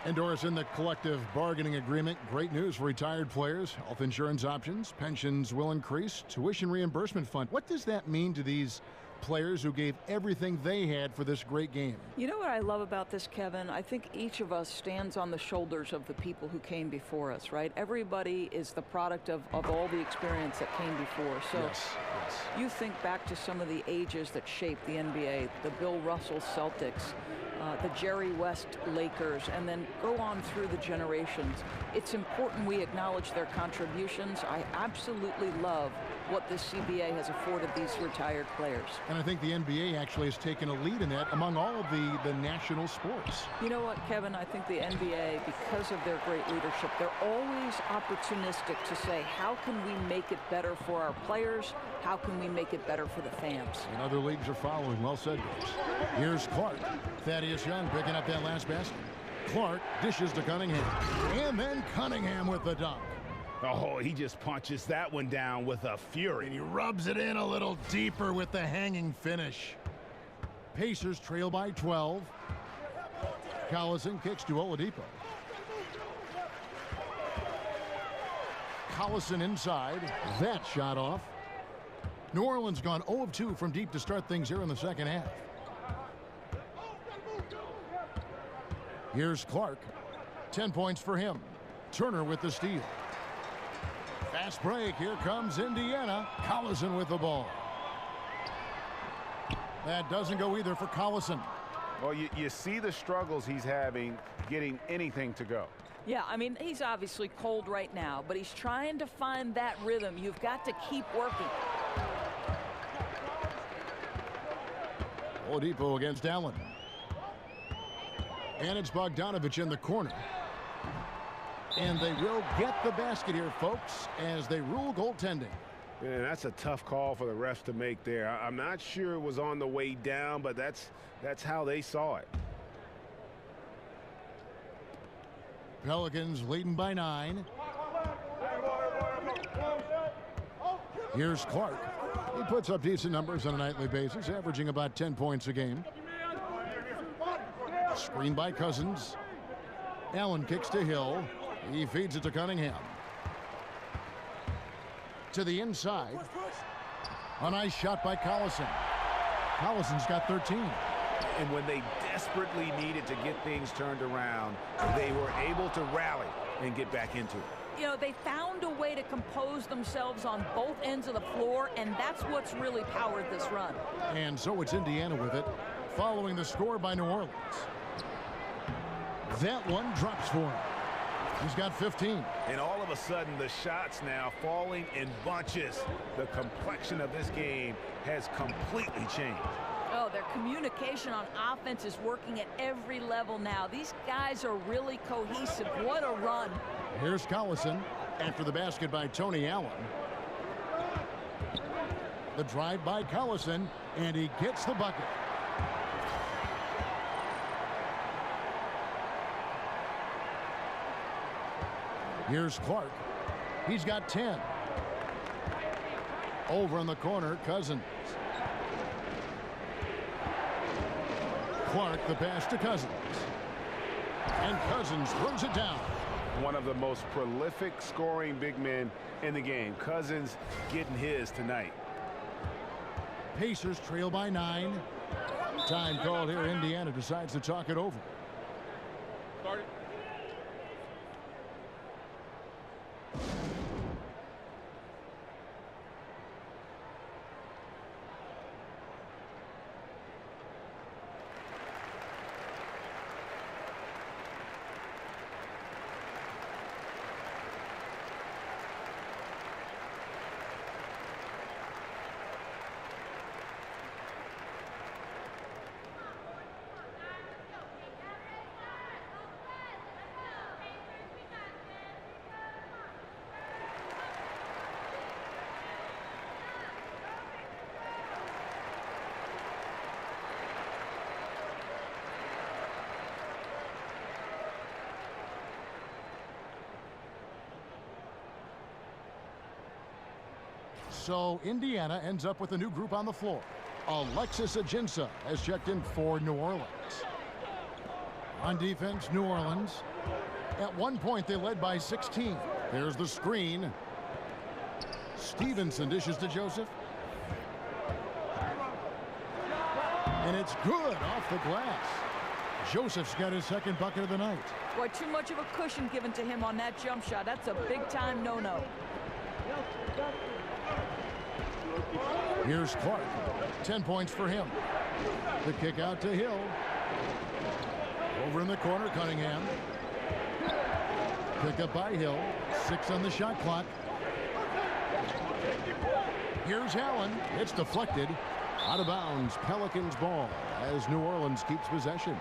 And Doris, in the collective bargaining agreement, great news for retired players. Health insurance options, pensions will increase, tuition reimbursement fund. What does that mean to these players who gave everything they had for this great game? You know what I love about this, Kevin? I think each of us stands on the shoulders of the people who came before us, right? Everybody is the product of all the experience that came before. So yes. You think back to some of the ages that shaped the NBA, the Bill Russell Celtics, the Jerry West Lakers, and then go on through the generations. It's important we acknowledge their contributions. I absolutely love what this CBA has afforded these retired players. And I think the NBA actually has taken a lead in that among all of the national sports. You know what, Kevin? I think the NBA, because of their great leadership, they're always opportunistic to say, how can we make it better for our players? How can we make it better for the fans? And other leagues are following. Well said, Bruce. Here's Clark. Thaddeus Young picking up that last basket. Clark dishes to Cunningham. And then Cunningham with the dunk. Oh, he just punches that one down with a fury. And he rubs it in a little deeper with the hanging finish. Pacers trail by 12. Collison kicks to Oladipo. Collison inside. That shot off. New Orleans gone 0 of 2 from deep to start things here in the second half. Here's Clark. 10 points for him. Turner with the steal. Fast break. Here comes Indiana. Collison with the ball. That doesn't go either for Collison. Well, you see the struggles he's having getting anything to go. Yeah, I mean, he's obviously cold right now, but he's trying to find that rhythm. You've got to keep working. Oladipo against Allen. And it's Bogdanovich in the corner. And they will get the basket here, folks, as they rule goaltending. And that's a tough call for the refs to make there. I'm not sure it was on the way down, but that's how they saw it. Pelicans leading by 9. Here's Clark. He puts up decent numbers on a nightly basis, averaging about 10 points a game. Screen by Cousins. Allen kicks to Hill. He feeds it to Cunningham. To the inside. A nice shot by Collison. Collison's got 13. And when they desperately needed to get things turned around, they were able to rally and get back into it. You know, they found a way to compose themselves on both ends of the floor, and that's what's really powered this run. And so it's Indiana with it, following the score by New Orleans. That one drops for him. He's got 15. And all of a sudden, the shots now falling in bunches. The complexion of this game has completely changed. Oh, their communication on offense is working at every level now. These guys are really cohesive. What a run. Here's Collison after the basket by Tony Allen. The drive by Collison, and he gets the bucket. Here's Clark. He's got 10. Over in the corner, Cousins. Clark, the pass to Cousins. And Cousins throws it down. One of the most prolific scoring big men in the game. Cousins getting his tonight. Pacers trail by 9. Time called here. Indiana decides to talk it over. So Indiana ends up with a new group on the floor. Alexis Ajinça has checked in for New Orleans. On defense, New Orleans. At one point, they led by 16. There's the screen. Stevenson dishes to Joseph. And it's good off the glass. Joseph's got his second bucket of the night. Boy, too much of a cushion given to him on that jump shot. That's a big-time no-no. Here's Clark. 10 points for him. The kick out to Hill. Over in the corner, Cunningham. Pick up by Hill. 6 on the shot clock. Here's Allen. It's deflected. Out of bounds. Pelicans ball as New Orleans keeps possession.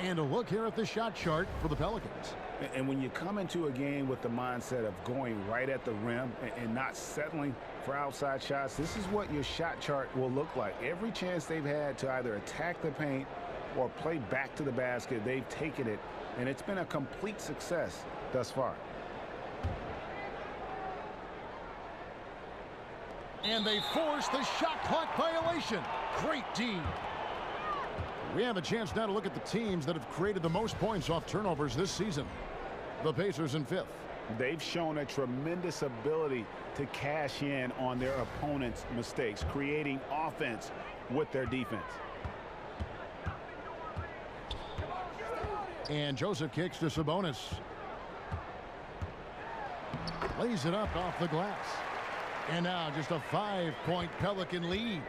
And a look here at the shot chart for the Pelicans. And when you come into a game with the mindset of going right at the rim and not settling for outside shots, this is what your shot chart will look like. Every chance they've had to either attack the paint or play back to the basket, they've taken it, and it's been a complete success thus far. And they force the shot clock violation. Great D. We have a chance now to look at the teams that have created the most points off turnovers this season. The Pacers in 5th. They've shown a tremendous ability to cash in on their opponent's mistakes, creating offense with their defense. And Joseph kicks to Sabonis. Lays it up off the glass. And now just a 5-point Pelican lead.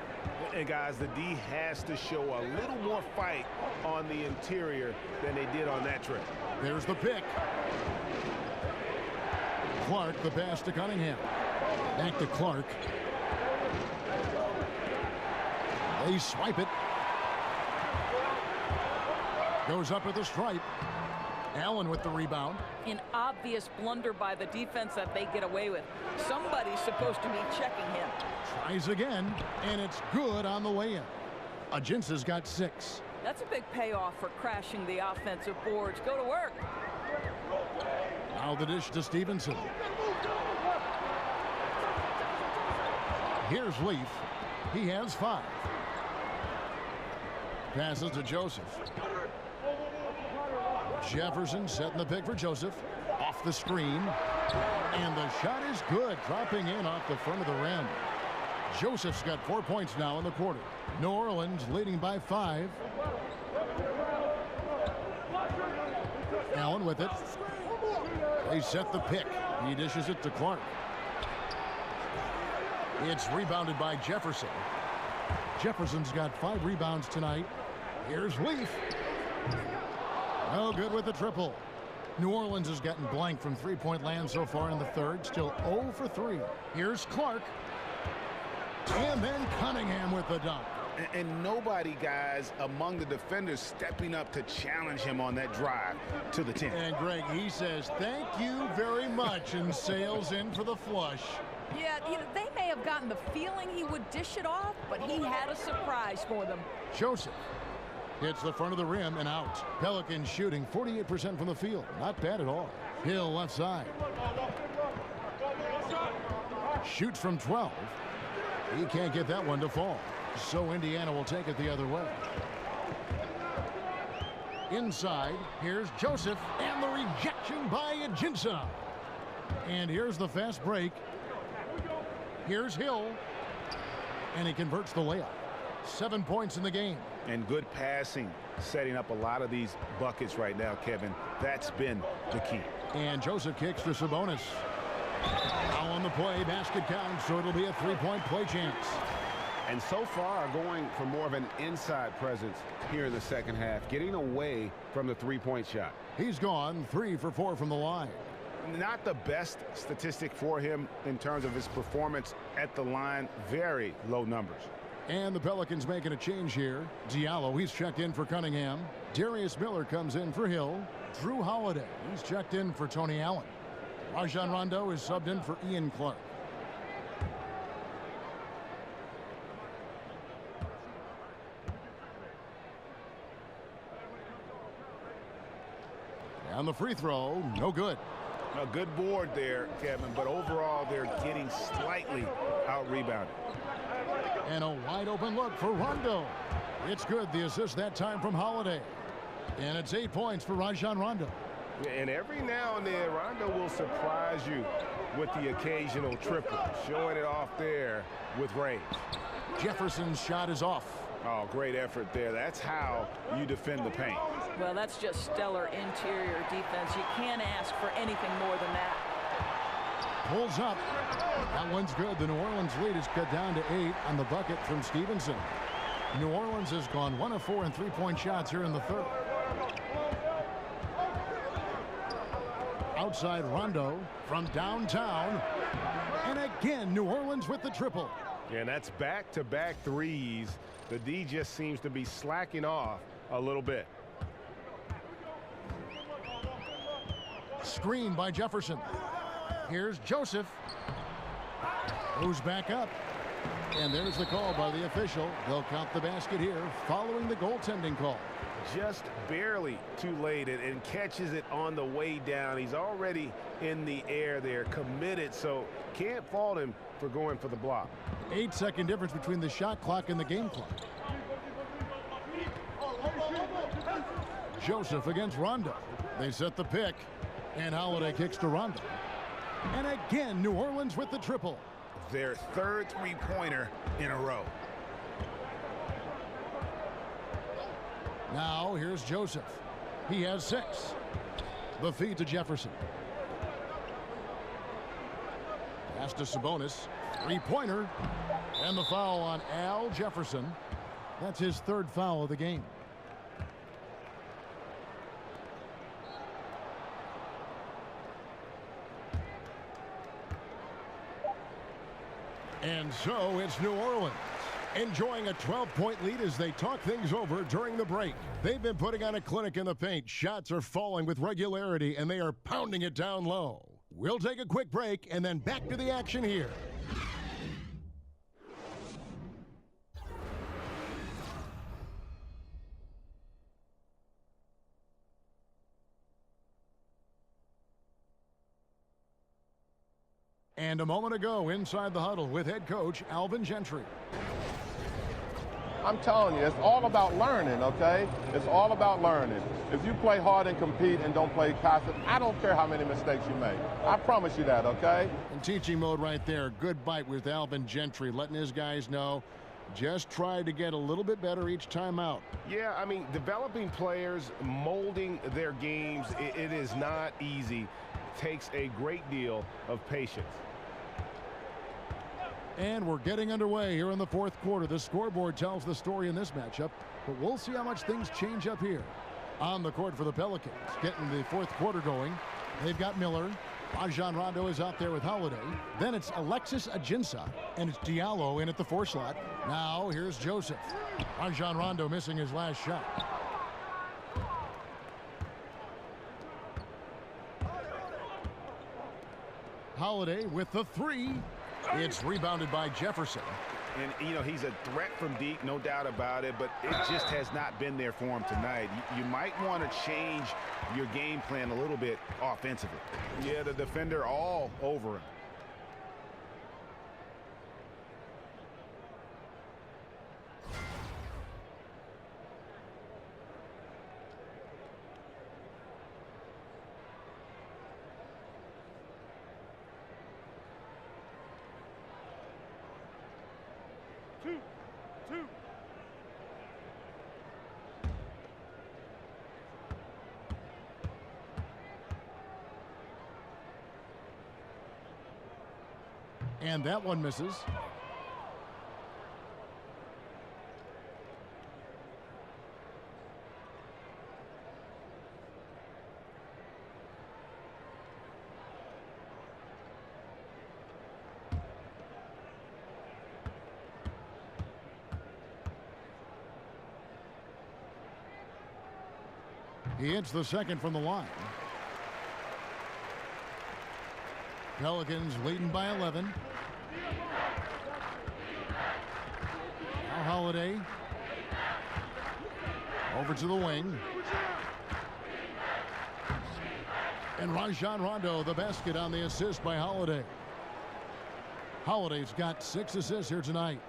And guys, the D has to show a little more fight on the interior than they did on that trip. There's the pick. Clark, the pass to Cunningham. Back to Clark. They swipe it. Goes up at the stripe. Allen with the rebound. An obvious blunder by the defense that they get away with. Somebody's supposed to be checking him. Tries again, and it's good on the way in. Ajinsa's got 6. That's a big payoff for crashing the offensive boards. Go to work. Now the dish to Stevenson. Here's Leaf. He has 5. Passes to Joseph. Jefferson setting the pick for Joseph. Off the screen. And the shot is good. Dropping in off the front of the rim. Joseph's got 4 points now in the quarter. New Orleans leading by 5. Allen with it. They set the pick. He dishes it to Clark. It's rebounded by Jefferson. Jefferson's got 5 rebounds tonight. Here's Leaf. No good with the triple. New Orleans has gotten blank from three-point land so far in the third. Still 0 for 3. Here's Clark. And then Cunningham with the dunk. And nobody, guys, among the defenders stepping up to challenge him on that drive to the 10. And Greg, he says, thank you very much, and sails in for the flush. Yeah, they may have gotten the feeling he would dish it off, but he had a surprise for them. Joseph hits the front of the rim and out. Pelicans shooting 48% from the field. Not bad at all. Hill left side. Shoots from 12. He can't get that one to fall. So Indiana will take it the other way. Inside, here's Joseph, and the rejection by Ajinsa. And here's the fast break. Here's Hill, and he converts the layup. 7 points in the game. And good passing, setting up a lot of these buckets right now, Kevin. That's been the key. And Joseph kicks to Sabonis. Now on the play, basket counts, so it'll be a 3-point play chance. And so far going for more of an inside presence here in the second half, getting away from the three-point shot. He's gone 3 for 4 from the line. Not the best statistic for him in terms of his performance at the line. Very low numbers. And the Pelicans making a change here. Diallo, he's checked in for Cunningham. Darius Miller comes in for Hill. Drew Holiday, he's checked in for Tony Allen. Rajon Rondo is subbed in for Ian Clark. And the free throw, no good. A good board there, Kevin, but overall they're getting slightly out-rebounded. And a wide open look for Rondo. It's good. The assist that time from Holiday. And it's 8 points for Rajon Rondo. And every now and then, Rondo will surprise you with the occasional triple, showing it off there with range. Jefferson's shot is off. Oh, great effort there. That's how you defend the paint. Well, that's just stellar interior defense. You can't ask for anything more than that. Pulls up. That one's good. The New Orleans lead is cut down to 8 on the bucket from Stevenson. New Orleans has gone 1 of 4 in three-point shots here in the third. Outside Rondo from downtown. And again, New Orleans with the triple. And that's back-to-back threes. The D just seems to be slacking off a little bit. Screen by Jefferson. Here's Joseph. Goes back up. And there's the call by the official. They'll count the basket here following the goaltending call. Just barely too late and catches it on the way down. He's already in the air there, committed, so can't fault him for going for the block. 8-second difference between the shot clock and the game clock. Joseph against Rondo. They set the pick, and Holiday kicks to Rondo. And again, New Orleans with the triple. Their third three-pointer in a row. Now here's Joseph. He has 6. The feed to Jefferson. Pass to Sabonis. Three-pointer. And the foul on Al Jefferson. That's his third foul of the game. And so it's New Orleans enjoying a 12-point lead as they talk things over during the break. They've been putting on a clinic in the paint. Shots are falling with regularity, and they are pounding it down low. We'll take a quick break and then back to the action here. And a moment ago, inside the huddle with head coach Alvin Gentry. I'm telling you, it's all about learning, okay? It's all about learning. If you play hard and compete and don't play passive, I don't care how many mistakes you make. I promise you that, okay? In teaching mode right there, good bite with Alvin Gentry, letting his guys know, just try to get a little bit better each time out. Yeah, I mean, developing players, molding their games, it is not easy. It takes a great deal of patience. And we're getting underway here in the fourth quarter. The scoreboard tells the story in this matchup, but we'll see how much things change up here. On the court for the Pelicans, getting the fourth quarter going. They've got Miller. Rajon Rondo is out there with Holiday. Then it's Alexis Ajinça, and it's Diallo in at the 4 slot. Now here's Joseph. Rajon Rondo missing his last shot. Holiday with the 3. It's rebounded by Jefferson. And, you know, he's a threat from deep, no doubt about it, but it just has not been there for him tonight. You might want to change your game plan a little bit offensively. Yeah, the defender all over him. And that one misses. He hits the second from the line. Pelicans leading by 11. Now Holiday. Over to the wing. And Rajon Rondo, the basket on the assist by Holiday. Holiday's got 6 assists here tonight.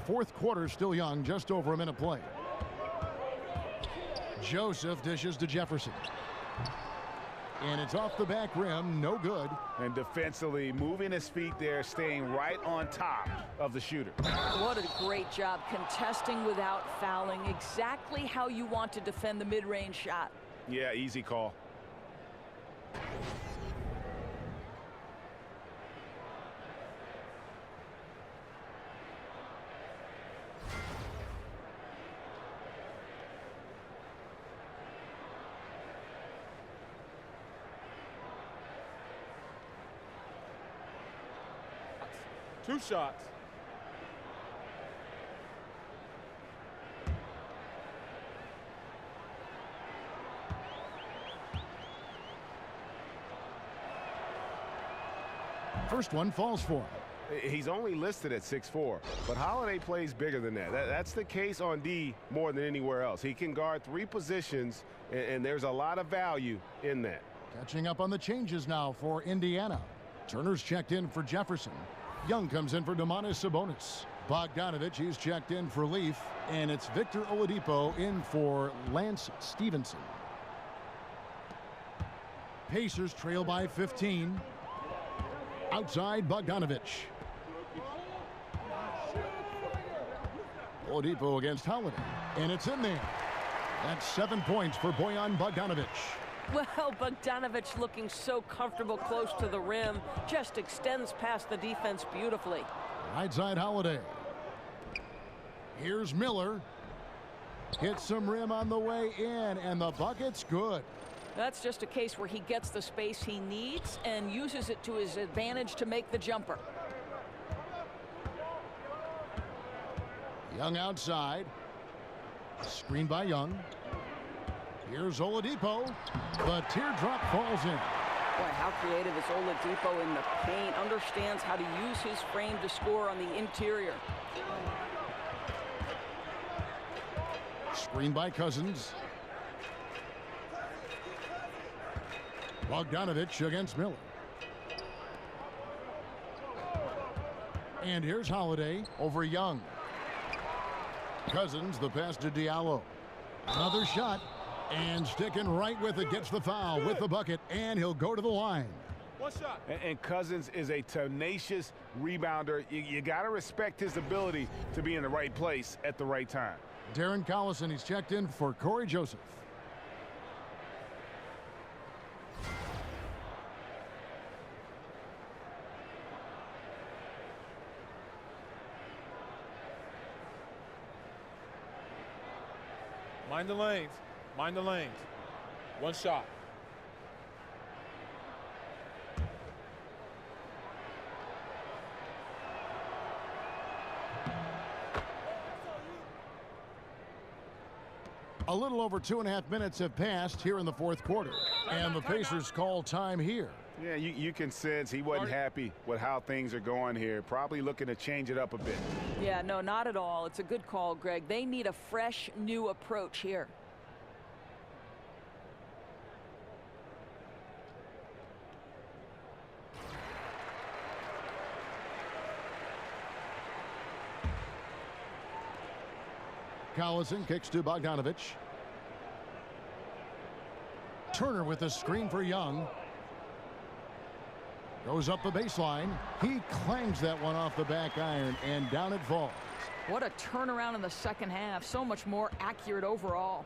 Fourth quarter still young, just over a minute play. Joseph dishes to Jefferson. And it's off the back rim, no good. And defensively, moving his feet there, staying right on top of the shooter. What a great job contesting without fouling. Exactly how you want to defend the mid-range shot. Yeah, easy call. Two shots. First one falls for him. He's only listed at 6'4", but Holiday plays bigger than that. That's the case on D more than anywhere else. He can guard 3 positions, and there's a lot of value in that. Catching up on the changes now for Indiana. Turner's checked in for Jefferson. Young comes in for Domantas Sabonis. Bogdanovich, he's checked in for Leaf. And it's Victor Oladipo in for Lance Stevenson. Pacers trail by 15. Outside, Bogdanovich. Oladipo against Holiday. And it's in there. That's 7 points for Bojan Bogdanovich. Well, Bogdanovich looking so comfortable close to the rim, just extends past the defense beautifully. Right side Holiday. Here's Miller. Hits some rim on the way in, and the bucket's good. That's just a case where he gets the space he needs and uses it to his advantage to make the jumper. Young outside. Screen by Young. Here's Oladipo. The teardrop falls in. Boy, how creative is Oladipo in the paint. Understands how to use his frame to score on the interior. Screen by Cousins. Bogdanovich against Miller. And here's Holiday over Young. Cousins, the pass to Diallo. Another shot. And sticking right with it, gets the foul with the bucket, and he'll go to the line. One shot. And Cousins is a tenacious rebounder. You got to respect his ability to be in the right place at the right time. Darren Collison, he's checked in for Corey Joseph. Mind the lanes. Mind the lanes. One shot. A little over 2.5 minutes have passed here in the fourth quarter, and the Pacers call time here. Yeah, you can sense he wasn't happy with how things are going here. Probably looking to change it up a bit. Yeah, no, not at all. It's a good call, Greg. They need a fresh, new approach here. Collison kicks to Bogdanovich. Turner with the screen for Young. Goes up the baseline. He clangs that one off the back iron, and down it falls. What a turnaround in the second half. So much more accurate overall.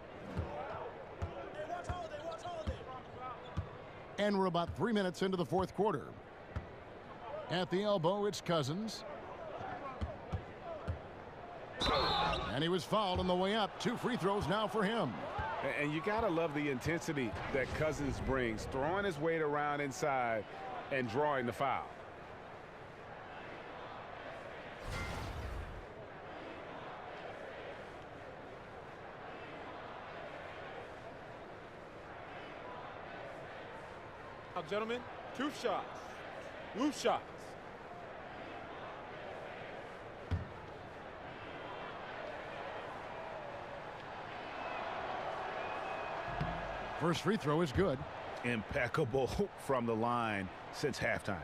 And we're about 3 minutes into the fourth quarter. At the elbow, it's Cousins. And he was fouled on the way up. 2 free throws now for him. And you got to love the intensity that Cousins brings, throwing his weight around inside and drawing the foul. Now, gentlemen, 2 shots. Loose shots. First free throw is good. Impeccable from the line since halftime.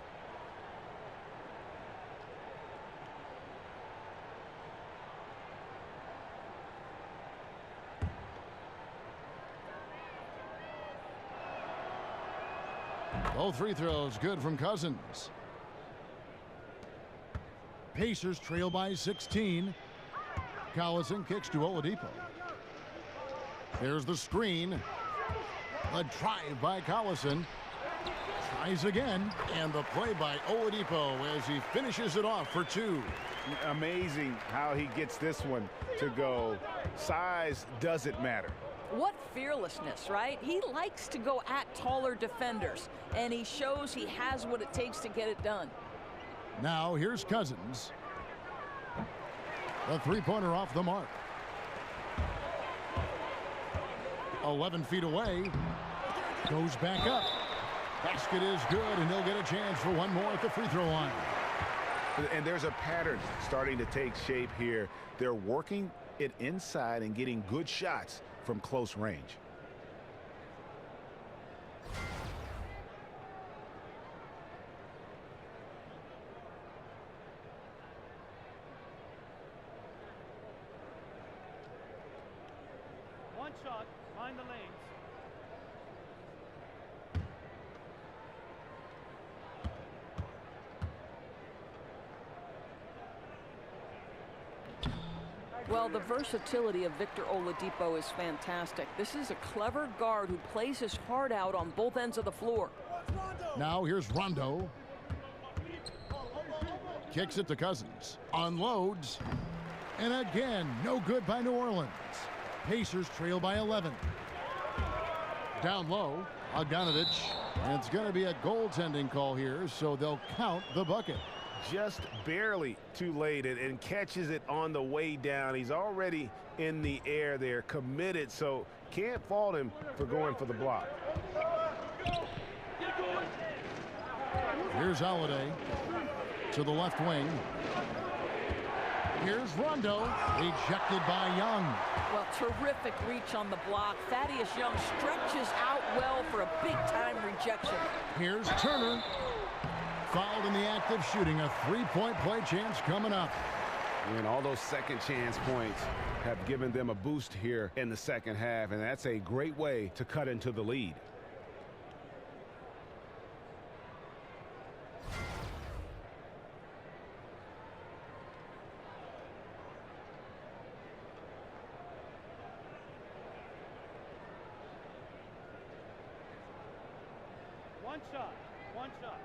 Both free throws good from Cousins. Pacers trail by 16. Collison kicks to Oladipo. There's the screen. A drive by Collison. Tries again, and the play by Oladipo as he finishes it off for 2. Amazing how he gets this one to go. Size doesn't matter. What fearlessness, right? He likes to go at taller defenders, and he shows he has what it takes to get it done. Now here's Cousins. The three-pointer off the mark. 11 feet away. Goes back up. Basket is good, and he'll get a chance for one more at the free throw line. And there's a pattern starting to take shape here. They're working it inside and getting good shots from close range. One shot, mind the lanes. Well, the versatility of Victor Oladipo is fantastic. This is a clever guard who plays his heart out on both ends of the floor. Now here's Rondo. Kicks it to Cousins. Unloads. And again, no good by New Orleans. Pacers trail by 11. Down low, Bogdanovich. And it's going to be a goaltending call here, so they'll count the bucket. Just barely too late and catches it on the way down. He's already in the air there, committed, so can't fault him for going for the block. Here's Holiday to the left wing. Here's Rondo, rejected by Young. Well, terrific reach on the block. Thaddeus Young stretches out well for a big-time rejection. Here's Turner. Fouled in the act of shooting. A three-point play chance coming up. And all those second chance points have given them a boost here in the second half, and that's a great way to cut into the lead. One shot. One shot.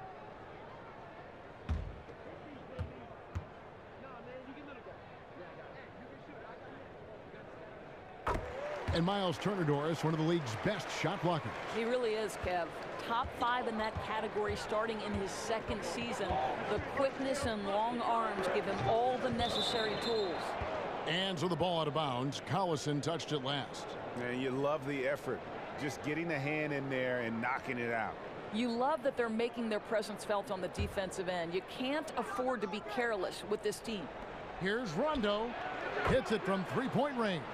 And Miles Turner, Doris, one of the league's best shot blockers. He really is, Kev. Top 5 in that category starting in his second season. The quickness and long arms give him all the necessary tools. And so the ball out of bounds. Collison touched it last. And you love the effort. Just getting the hand in there and knocking it out. You love that they're making their presence felt on the defensive end. You can't afford to be careless with this team. Here's Rondo. Hits it from three-point range.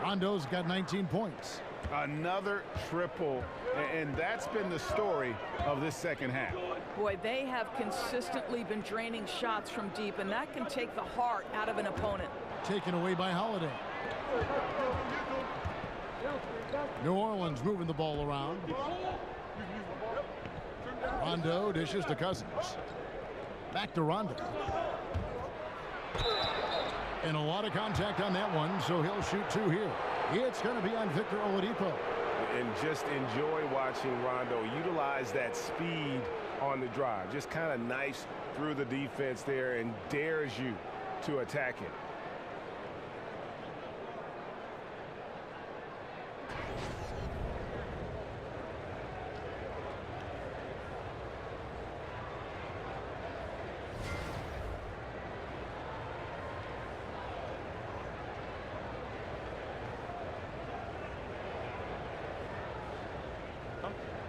Rondo's got 19 points. Another triple, and that's been the story of this second half. Boy, they have consistently been draining shots from deep, and that can take the heart out of an opponent. Taken away by Holiday. New Orleans moving the ball around. Rondo dishes to Cousins. Back to Rondo. And a lot of contact on that one, so he'll shoot 2 here. It's going to be on Victor Oladipo. And just enjoy watching Rondo utilize that speed on the drive. Just kind of nice through the defense there and dares you to attack him.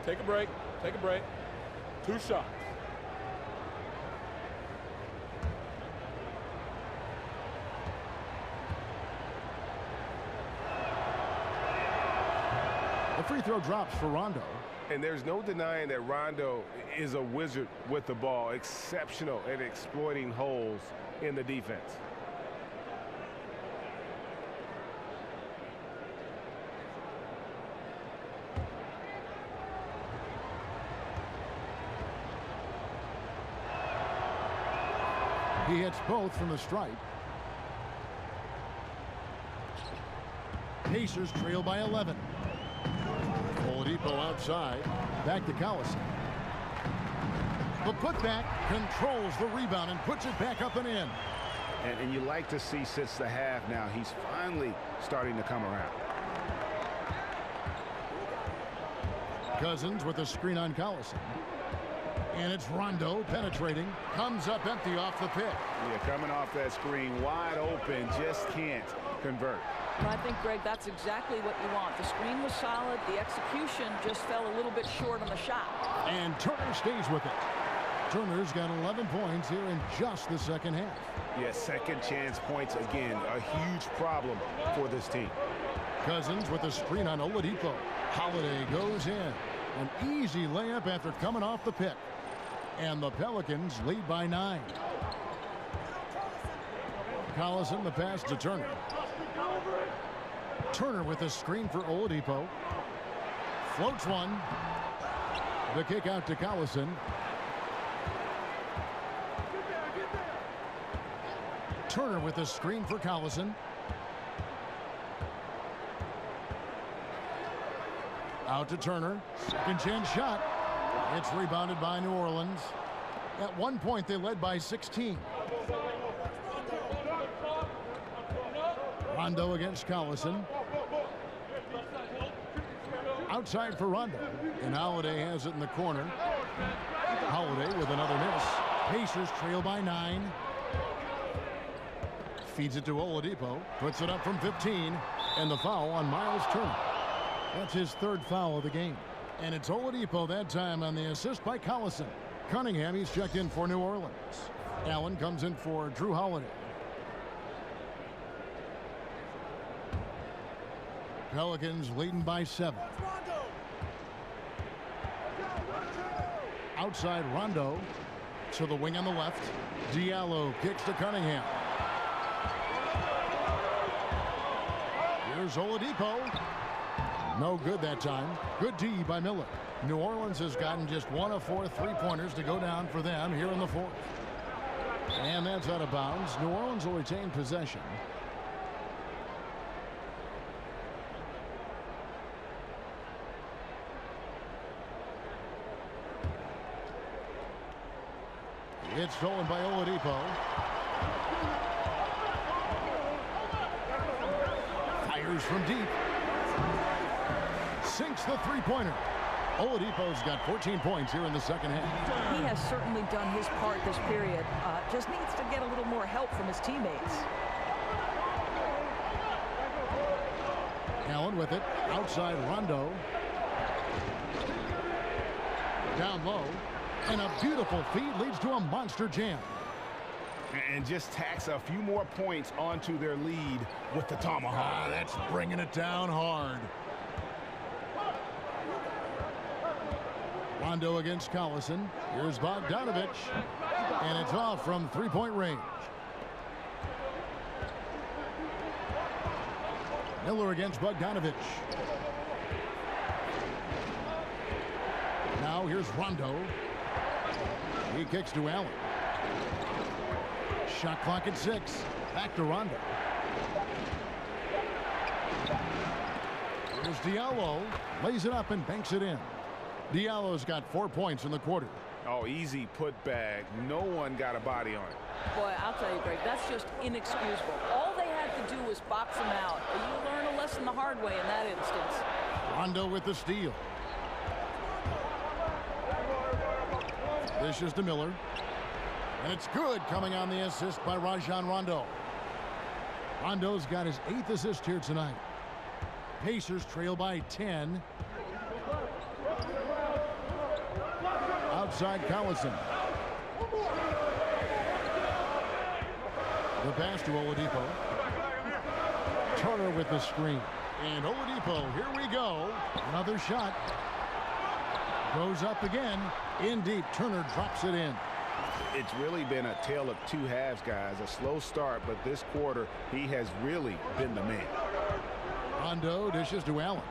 Take a break. Take a break. 2 shots. The free throw drops for Rondo. And there's no denying that Rondo is a wizard with the ball, exceptional at exploiting holes in the defense. He hits both from the stripe. Pacers trail by 11. Oladipo outside. Back to Collison. The putback controls the rebound and puts it back up and in. And you like to see since the half now, he's finally starting to come around. Cousins with a screen on Collison. And it's Rondo penetrating. Comes up empty off the pick. Yeah, coming off that screen, wide open, just can't convert. Well, I think, Greg, that's exactly what you want. The screen was solid. The execution just fell a little bit short on the shot. And Turner stays with it. Turner's got 11 points here in just the second half. Yeah, second chance points again. A huge problem for this team. Cousins with a screen on Oladipo. Holiday goes in. An easy layup after coming off the pick. And the Pelicans lead by 9. Collison the pass to Turner. Turner with a screen for Oladipo. Floats one. The kick out to Collison. Turner with a screen for Collison. Out to Turner. Second chance shot. It's rebounded by New Orleans. At one point, they led by 16. Rondo against Collison. Outside for Rondo. And Holiday has it in the corner. Holiday with another miss. Pacers trail by 9. Feeds it to Oladipo. Puts it up from 15. And the foul on Miles Turner. That's his third foul of the game. And it's Oladipo that time on the assist by Collison. Cunningham, he's checked in for New Orleans. Allen comes in for Drew Holiday. Pelicans leading by 7. Outside Rondo to the wing on the left. Diallo kicks to Cunningham. Here's Oladipo. No good that time. Good D by Miller. New Orleans has gotten just 1 of 4 3-pointers to go down for them here in the fourth. And that's out of bounds. New Orleans will retain possession. It's stolen by Oladipo. Fires from deep. Sinks the three-pointer. Oladipo's got 14 points here in the second half. He has certainly done his part this period. Just needs to get a little more help from his teammates. Allen with it. Outside Rondo. Down low. And a beautiful feed leads to a monster jam. And just tacks a few more points onto their lead with the tomahawk. That's bringing it down hard. Rondo against Collison. Here's Bogdanovich. And it's off from three-point range. Miller against Bogdanovich. Now here's Rondo. He kicks to Allen. Shot clock at 6. Back to Rondo. Here's Diallo. Lays it up and banks it in. Diallo's got 4 points in the quarter. Oh, easy put back. No one got a body on it. Boy, I'll tell you, Greg, that's just inexcusable. All they had to do was box him out. You learn a lesson the hard way in that instance. Rondo with the steal. This is to Miller. And it's good, coming on the assist by Rajon Rondo. Rondo's got his 8th assist here tonight. Pacers trail by 10. Outside Collison. The pass to Oladipo. Turner with the screen. And Oladipo, here we go. Another shot. Goes up again. In deep. Turner drops it in. It's really been a tale of two halves, guys. A slow start, but this quarter, he has really been the man. Rondo dishes to Allen.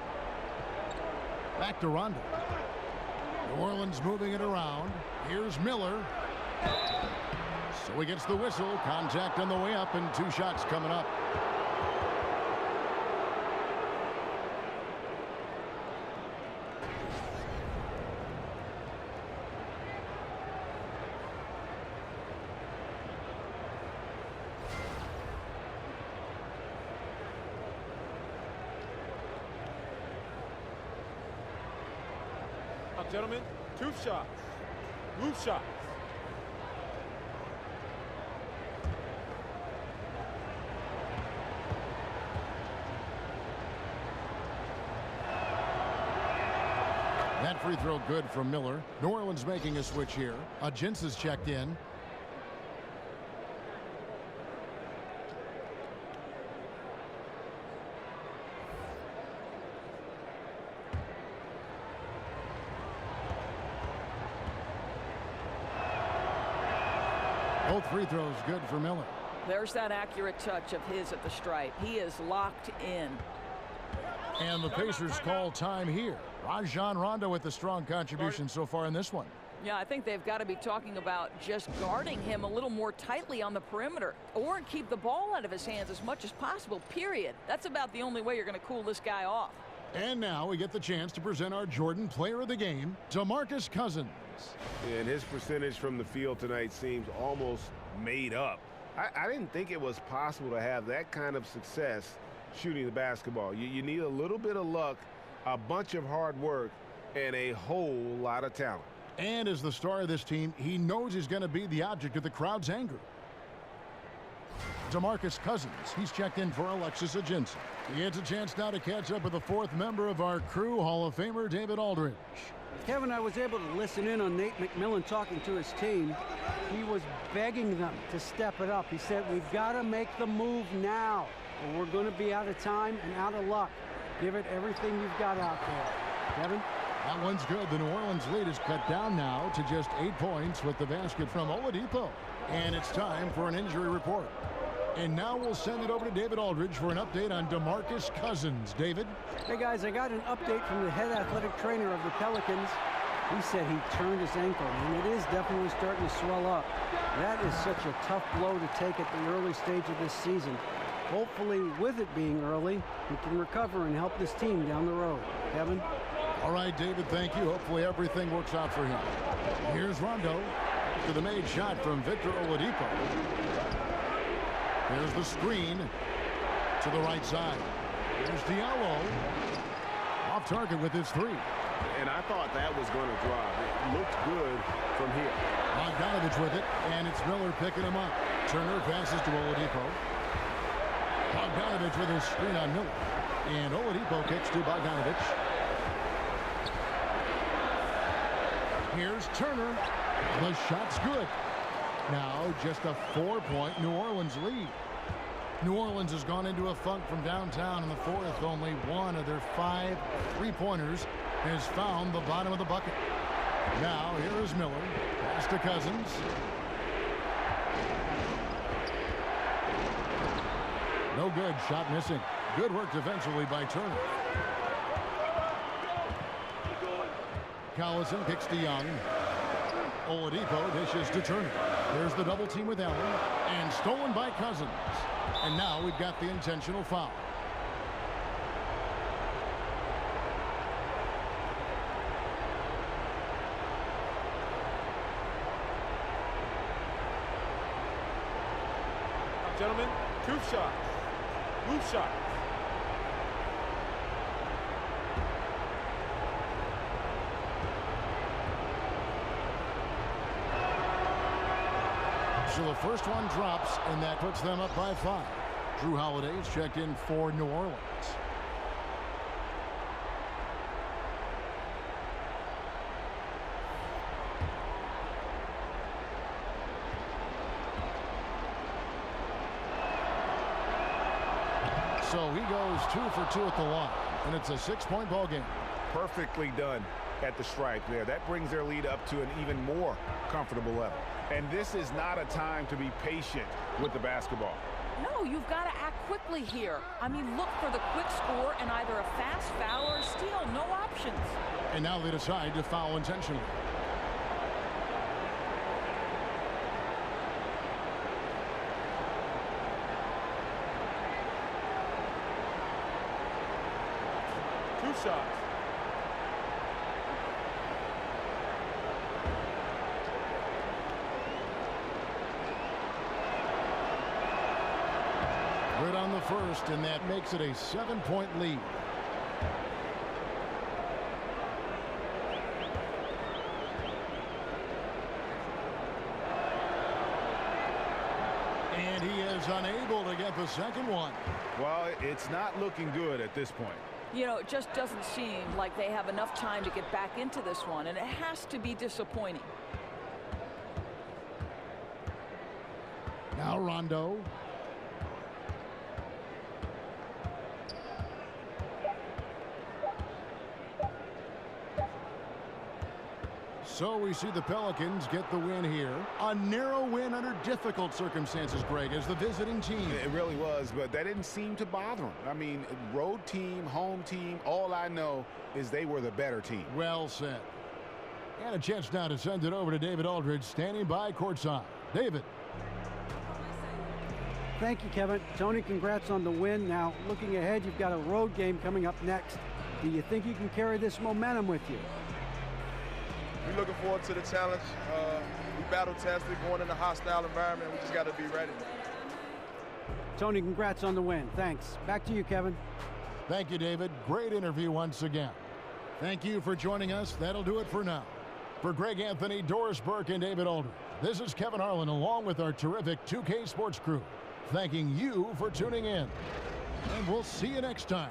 Back to Rondo. New Orleans moving it around. Here's Miller. So he gets the whistle. Contact on the way up, and 2 shots coming up. Gentlemen, 2 shots. Move shots. That free throw good from Miller. New Orleans making a switch here. Agents is checked in. Both free throws good for Miller. There's that accurate touch of his at the stripe. He is locked in. And the Pacers call time here. Rajon Rondo with the strong contribution so far in this one. Yeah, I think they've got to be talking about just guarding him a little more tightly on the perimeter, or keep the ball out of his hands as much as possible, period. That's about the only way you're going to cool this guy off. And now we get the chance to present our Jordan Player of the Game, DeMarcus Cousins. And his percentage from the field tonight seems almost made up. I didn't think it was possible to have that kind of success shooting the basketball. You need a little bit of luck, a bunch of hard work, and a whole lot of talent. And as the star of this team, he knows he's going to be the object of the crowd's anger. DeMarcus Cousins, he's checked in for Alexis Ajinça. He gets a chance now to catch up with the fourth member of our crew, Hall of Famer David Aldridge. Kevin, I was able to listen in on Nate McMillan talking to his team. He was begging them to step it up. He said, we've got to make the move now, or we're going to be out of time and out of luck. Give it everything you've got out there. Kevin? That one's good. The New Orleans lead is cut down now to just 8 points with the basket from Oladipo. And it's time for an injury report. And now we'll send it over to David Aldridge for an update on DeMarcus Cousins. David? Hey, guys, I got an update from the head athletic trainer of the Pelicans. He said he turned his ankle, and it is definitely starting to swell up. That is such a tough blow to take at the early stage of this season. Hopefully, with it being early, he can recover and help this team down the road. Kevin? All right, David, thank you. Hopefully everything works out for him. Here's Rondo to the made shot from Victor Oladipo. Here's the screen to the right side. Here's Diallo. Off target with his three. And I thought that was going to drop. It looked good from here. Bogdanovich with it, and it's Miller picking him up. Turner passes to Oladipo. Bogdanovich with his screen on Miller. And Oladipo kicks to Bogdanovich. Here's Turner. The shot's good. Now just a 4-point New Orleans lead. New Orleans has gone into a funk from downtown in the fourth. Only one of their 5 3-pointers has found the bottom of the bucket. Now here is Miller. Pass to Cousins. No good. Shot missing. Good work defensively by Turner. Collison kicks to Young. Oladipo dishes to Turner. There's the double team with Allen. And stolen by Cousins. And now we've got the intentional foul. Gentlemen, 2 shots. Loose shots. So the first one drops, and that puts them up by 5. Drew Holiday's checked in for New Orleans. So he goes 2 for 2 at the line, and it's a 6-point ball game. Perfectly done at the stripe there. That brings their lead up to an even more comfortable level. And this is not a time to be patient with the basketball. No, you've got to act quickly here. I mean, look for the quick score and either a fast foul or a steal. No options. And now they decide to foul intentionally. Shots. Good on the first, and that makes it a 7-point lead. And he is unable to get the second one. Well, it's not looking good at this point. You know, it just doesn't seem like they have enough time to get back into this one, and it has to be disappointing. Now Rondo. So we see the Pelicans get the win here. A narrow win under difficult circumstances, Greg, as the visiting team. It really was, but that didn't seem to bother them. I mean, road team, home team, all I know is they were the better team. Well said. And a chance now to send it over to David Aldridge, standing by courtside. David. Thank you, Kevin. Tony, congrats on the win. Now, looking ahead, you've got a road game coming up next. Do you think you can carry this momentum with you? We're looking forward to the challenge. We battle-tested, going in a hostile environment. We just got to be ready. Tony, congrats on the win. Thanks. Back to you, Kevin. Thank you, David. Great interview once again. Thank you for joining us. That'll do it for now. For Greg Anthony, Doris Burke, and David Aldridge, this is Kevin Harlan along with our terrific 2K Sports crew, thanking you for tuning in. And we'll see you next time